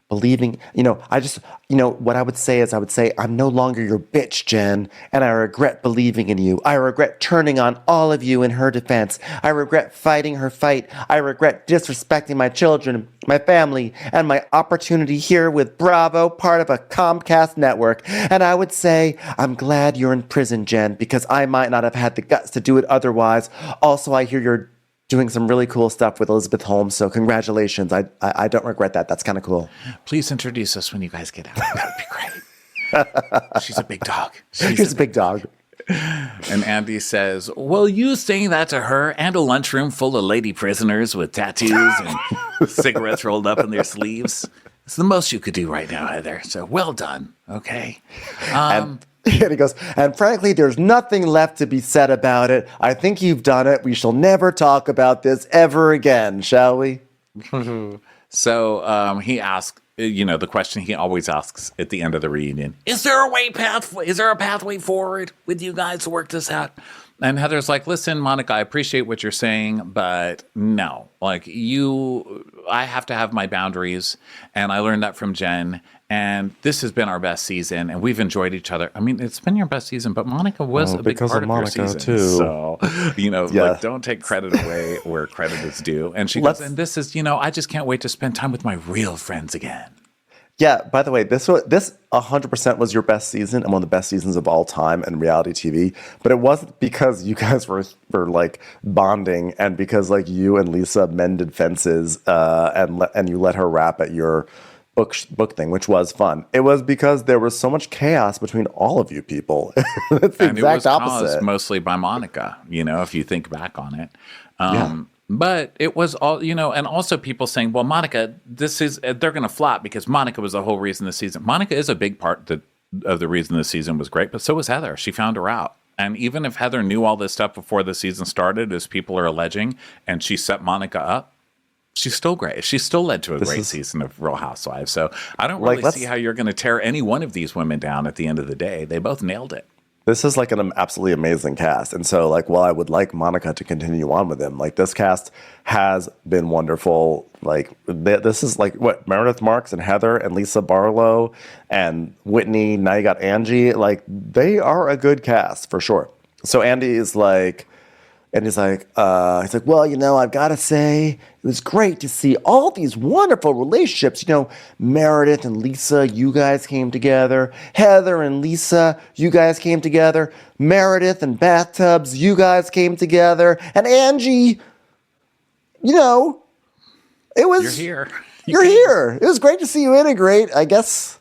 believing, what I would say is I'm no longer your bitch, Jen, and I regret believing in you. I regret turning on all of you in her defense. I regret fighting her fight. I regret disrespecting my children, my family, and my opportunity here with Bravo, part of a Comcast network. And I would say, I'm glad you're in prison, Jen, because I might not have had the guts to do it otherwise. Also, I hear you're doing some really cool stuff with Elizabeth Holmes, so congratulations. I don't regret that. That's kind of cool. Please introduce us when you guys get out. That would be great. She's a big dog. She's a big dog. And Andy says, well, you saying that to her and a lunchroom full of lady prisoners with tattoos and cigarettes rolled up in their sleeves, it's the most you could do right now, Heather. So well done, okay? And he goes, and frankly, there's nothing left to be said about it. I think you've done it. We shall never talk about this ever again, shall we? So he asks, the question he always asks at the end of the reunion, is there a pathway forward with you guys to work this out? And Heather's like, listen, Monica, I appreciate what you're saying, but no, I have to have my boundaries. And I learned that from Jen. And this has been our best season, and we've enjoyed each other. I mean, it's been your best season, but Monica was a big part of your season. Too. So, don't take credit away where credit is due. And she goes, and this is, I just can't wait to spend time with my real friends again. Yeah, by the way, this 100% was your best season and one of the best seasons of all time in reality TV. But it wasn't because you guys were like bonding and because like you and Lisa mended fences and you let her rap at your book thing, which was fun. It was because there was so much chaos between all of you people. It's the And it was exact opposite. caused mostly by Monica, if you think back on it. But it was all, and also people saying, well, Monica, they're going to flop because Monica was the whole reason the season. Monica is a big part of the reason the season was great, but so was Heather. She found her out. And even if Heather knew all this stuff before the season started, as people are alleging, and she set Monica up, she's still great. She still led to a great season of Real Housewives. So I don't really see how you're going to tear any one of these women down at the end of the day. They both nailed it. This is like an absolutely amazing cast. And so while I would like Monica to continue on with him, this cast has been wonderful. This is Meredith Marks and Heather and Lisa Barlow and Whitney. Now you got Angie. They are a good cast for sure. So Andy is he's like, well, I've got to say, it was great to see all these wonderful relationships. Meredith and Lisa, you guys came together. Heather and Lisa, you guys came together. Meredith and Bathtubs, you guys came together. And Angie, it was... You're here. You're here. It was great to see you integrate, I guess.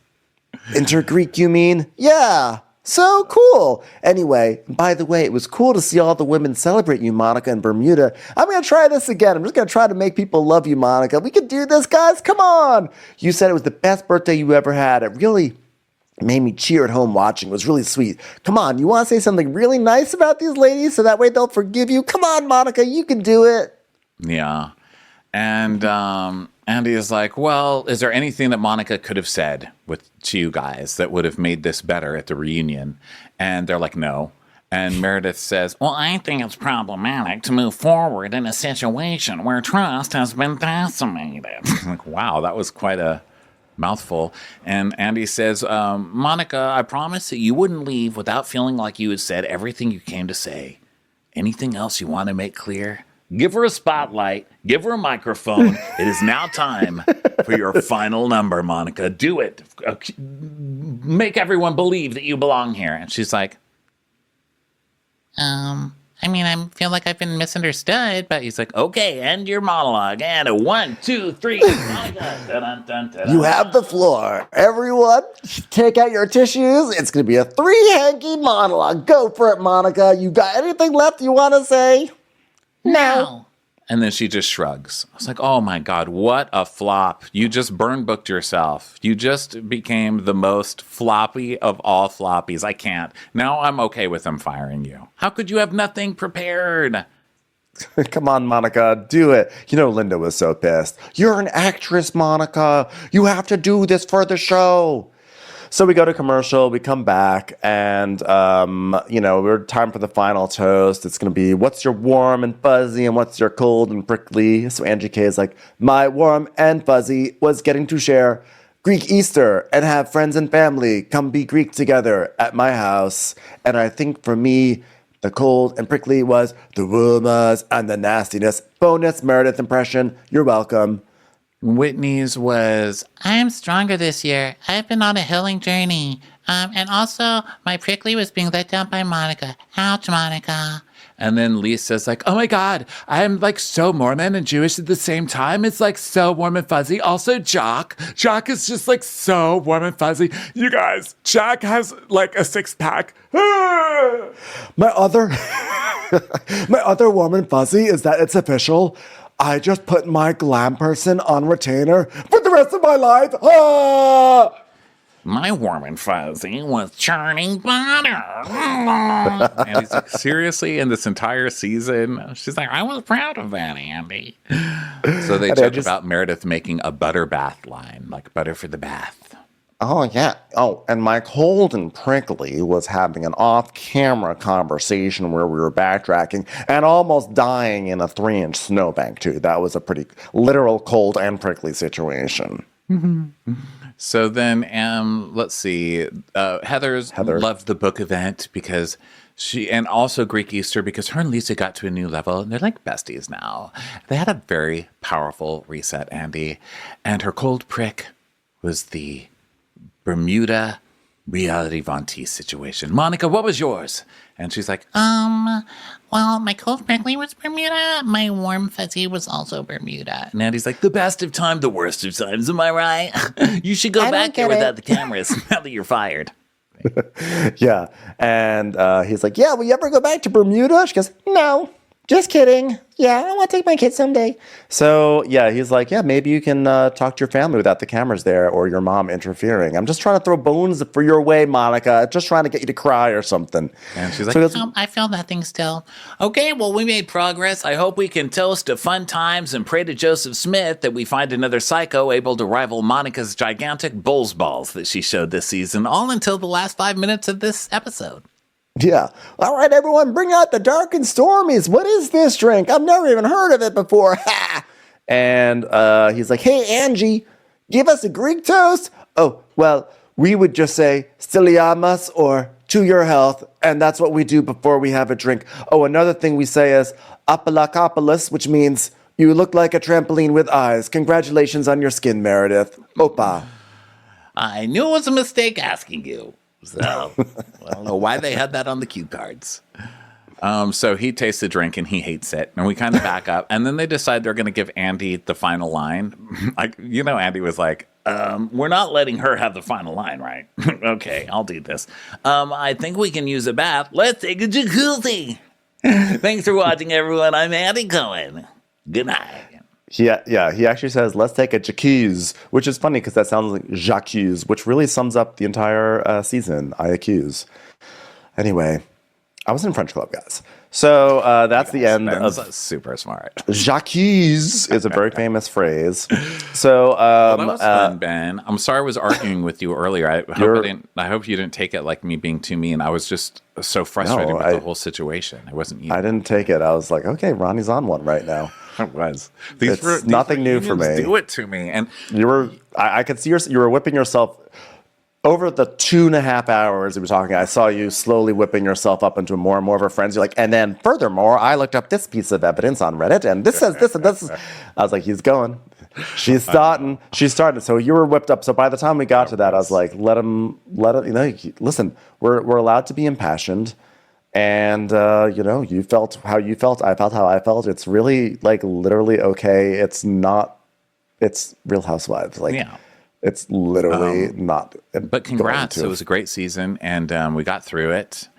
Inter-Greek, you mean? Yeah. So cool. Anyway, by the way, it was cool to see all the women celebrate you, Monica, in Bermuda. I'm going to try this again. I'm just going to try to make people love you, Monica. We can do this, guys. Come on. You said it was the best birthday you ever had. It really made me cheer at home watching. It was really sweet. Come on. You want to say something really nice about these ladies so that way they'll forgive you? Come on, Monica. You can do it. Yeah. And Andy is like, well, is there anything that Monica could have said to you guys that would have made this better at the reunion? And they're like, no. And Meredith says, well, I think it's problematic to move forward in a situation where trust has been decimated. Wow, that was quite a mouthful. And Andy says, Monica, I promise that you wouldn't leave without feeling like you had said everything you came to say. Anything else you want to make clear? Give her a spotlight. Give her a microphone. It is now time for your final number, Monica. Do it. Make everyone believe that you belong here. And she's like, I feel like I've been misunderstood, but he's like, okay, end your monologue. And a 1, 2, 3. Monica. Dun, dun, dun, You have the floor. Everyone, take out your tissues. It's going to be a 3-hanky monologue. Go for it, Monica. You got anything left you want to say? no. And then she just shrugs. I was like, oh my God, what a flop. You just burn booked yourself. You just became the most floppy of all floppies. I can't. Now I'm okay with them firing you. How could you have nothing prepared? Come on, Monica, do it. Linda was so pissed. You're an actress, Monica. You have to do this for the show. So we go to commercial, we come back, and, we're time for the final toast. It's going to be, what's your warm and fuzzy, and what's your cold and prickly? So Angie K is like, my warm and fuzzy was getting to share Greek Easter and have friends and family come be Greek together at my house. And I think for me, the cold and prickly was the rumors and the nastiness. Bonus Meredith impression. You're welcome. Whitney's was, I'm stronger this year. I've been on a healing journey. And also, my prickly was being let down by Monica. Ouch, Monica. and then Lisa's like, oh my God, I'm so Mormon and Jewish at the same time. It's so warm and fuzzy. Also, Jock is just so warm and fuzzy. You guys, Jack has a 6-pack. My other warm and fuzzy is that it's official. I just put my glam person on retainer for the rest of my life. Ah! My warm and fuzzy was churning butter. And he's like, seriously, in this entire season? She's like, I was proud of that, Andy. So they joke about Meredith making a butter bath line, butter for the bath. Oh, yeah. Oh, and my cold and prickly was having an off-camera conversation where we were backtracking and almost dying in a 3-inch snowbank, too. That was a pretty literal cold and prickly situation. So then, let's see. Heather loved the book event because and also Greek Easter because her and Lisa got to a new level and they're besties now. They had a very powerful reset, Andy. And her cold prick was the Bermuda reality Von Teese situation. Monica, what was yours? And she's like, Well, my cold prickly was Bermuda. My warm fuzzy was also Bermuda. And Andy's like, the best of times, the worst of times. Am I right? You should go back there without the cameras now that you're fired. Yeah. And he's like, yeah, will you ever go back to Bermuda? She goes, no, just kidding. Yeah, I want to take my kids someday. So, yeah, he's like, yeah, maybe you can talk to your family without the cameras there or your mom interfering. I'm just trying to throw bones for your way, Monica. Just trying to get you to cry or something. and she's like, So I feel nothing still. Okay, well, we made progress. I hope we can toast to fun times and pray to Joseph Smith that we find another psycho able to rival Monica's gigantic bulls balls that she showed this season, all until the last 5 minutes of this episode. yeah. All right, everyone, bring out the dark and stormies. What is this drink? I've never even heard of it before. And he's like, hey, Angie, give us a Greek toast. Oh, well, we would just say Stiliamas or to your health. And that's what we do before we have a drink. Oh, another thing we say is Apolakopoulos, which means you look like a trampoline with eyes. Congratulations on your skin, Meredith. Opa. I knew it was a mistake asking you. So, I don't know why they had that on the cue cards. So he tastes the drink and he hates it. And we kind of back up. And then they decide they're going to give Andy the final line. Andy was like, We're not letting her have the final line, right? Okay, I'll do this. I think we can use a bath. Let's take a jacuzzi. Thanks for watching, everyone. I'm Andy Cohen. Good night. Yeah, he actually says, let's take a jacuzzi, which is funny because that sounds like j'accuse, which really sums up the entire season. I accuse. Anyway, I was in French Club, guys. So that's the end of super smart. J'accuse is a very famous phrase. So Well, that was fun, Ben. I'm sorry I was arguing with you earlier. I hope you didn't take it like me being too mean. I was just so frustrated with the whole situation. It wasn't you. I didn't take it. I was like, okay, Ronnie's on one right now. It was. It's nothing new for me. Do it to me. And I could see you were whipping yourself over the 2.5 hours we were talking. I saw you slowly whipping yourself up into more and more of a frenzy. Like, and then furthermore, I looked up this piece of evidence on Reddit, and this says this and this. I was like, he's going. She's starting. So you were whipped up. So by the time we got to that, I was like, let him. Listen, we're allowed to be impassioned. And, you felt how you felt. I felt how I felt. It's really, like, literally okay. It's Real Housewives. Like, yeah. It's literally not. But congrats. It was a great season, and we got through it.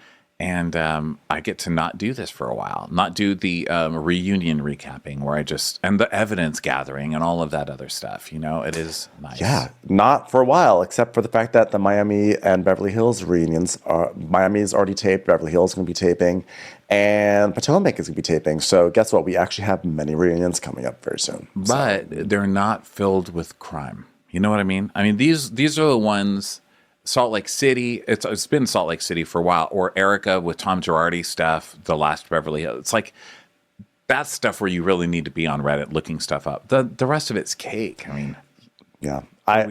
And I get to not do this for a while, not do the reunion recapping where and the evidence gathering and all of that other stuff. It is nice. Yeah, not for a while, except for the fact that the Miami and Beverly Hills reunions Miami's already taped, Beverly Hills is going to be taping, and Potomac is going to be taping. So guess what? We actually have many reunions coming up very soon. But they're not filled with crime. You know what I mean? I mean, these are the ones. Salt Lake City, it's been Salt Lake City for a while, or Erica with Tom Girardi stuff, the last Beverly Hills. It's like that's stuff where you really need to be on Reddit looking stuff up. The rest of it's cake. I mean, yeah. I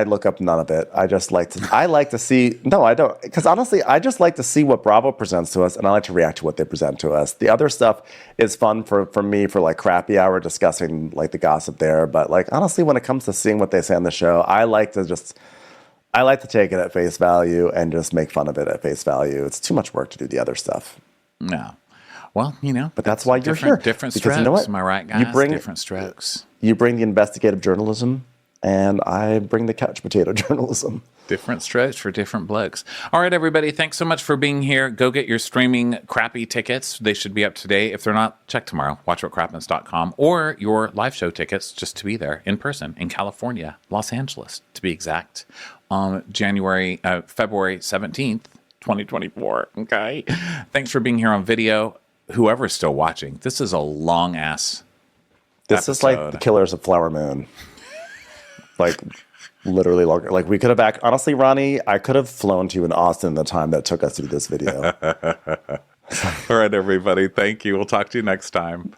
look up none of it. I like to see. No, I don't, because honestly, I just like to see what Bravo presents to us, and I like to react to what they present to us. The other stuff is fun for me for like Crappy Hour, discussing like the gossip there. But like honestly, when it comes to seeing what they say on the show, I like to take it at face value and just make fun of it at face value. It's too much work to do the other stuff. No. Well, but that's why you're here. Different because strokes. You know what? Am I right, guys? Different strokes. You bring the investigative journalism, and I bring the couch potato journalism. Different strokes for different blokes. All right, everybody. Thanks so much for being here. Go get your streaming Crappy tickets. They should be up today. If they're not, check tomorrow. WatchWhatCrappens.com, or your live show tickets just to be there in person in California, Los Angeles, to be exact, on February 17th, 2024. Okay. Thanks for being here on video. Whoever's still watching, this is a long ass. This is like the Killers of Flower Moon. Like, literally longer. Like, we could have honestly, Ronnie, I could have flown to you in Austin in the time that took us to do this video. All right, everybody. Thank you. We'll talk to you next time.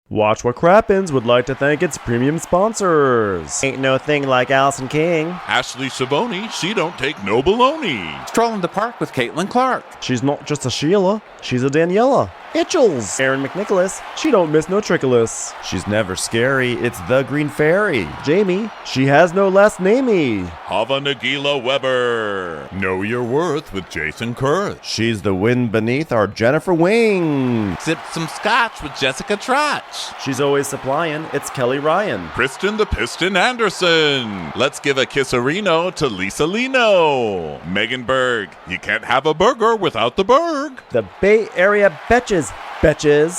Watch What Crappens would like to thank its premium sponsors. Ain't no thing like Allison King. Ashley Savoni, she don't take no baloney. Stroll in the park with Caitlin Clark. She's not just a Sheila, she's a Daniela. Itchels. Erin McNicholas, she don't miss no trickolas. She's never scary, it's the Green Fairy. Jamie, she has no last namey. Hava Nagila Weber. Know your worth with Jason Kurth. She's the wind beneath our Jennifer Wing. Sip some scotch with Jessica Trotch. She's always supplying, it's Kelly Ryan. Kristen the Piston Anderson. Let's give a kisserino to Lisa Lino. Megan Berg. You can't have a burger without the Berg. The Bay Area Betches.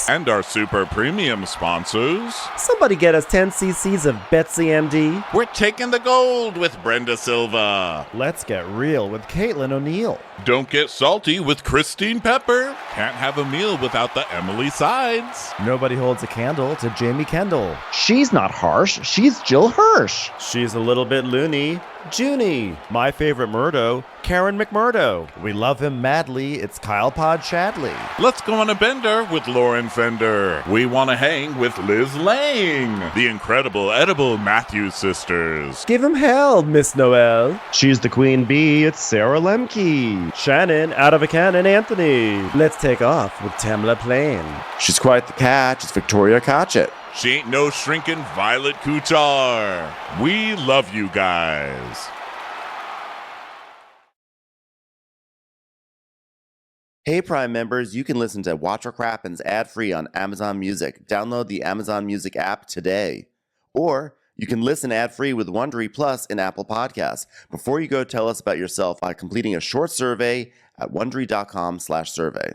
And our super premium sponsors. Somebody get us 10 cc's of Betsy MD. We're taking the gold with Brenda Silva. Let's get real with Caitlin O'Neill. Don't get salty with Christine Pepper. Can't have a meal without the Emily Sides. Nobody holds a candle to Jamie Kendall. She's not harsh. She's Jill Hirsch. She's a little bit loony. Junie. My favorite Murdo, Karen McMurdo. We love him madly. It's Kyle Pod Shadley. Let's go on a bender with Lauren Fender. We want to hang with Liz Lang. The incredible edible Matthews sisters. Give him hell, Miss Noel. She's the queen bee. It's Sarah Lemke. Shannon, out of a cannon, Anthony. Let's take off with Tamla Plain. She's quite the catch. It's Victoria Cotchett. She ain't no shrinking Violet Kuchar. We love you guys. Hey Prime members, you can listen to Watch Our Crappens ad-free on Amazon Music. Download the Amazon Music app today. Or you can listen ad-free with Wondery Plus in Apple Podcasts. Before you go, tell us about yourself by completing a short survey at Wondery.com/survey.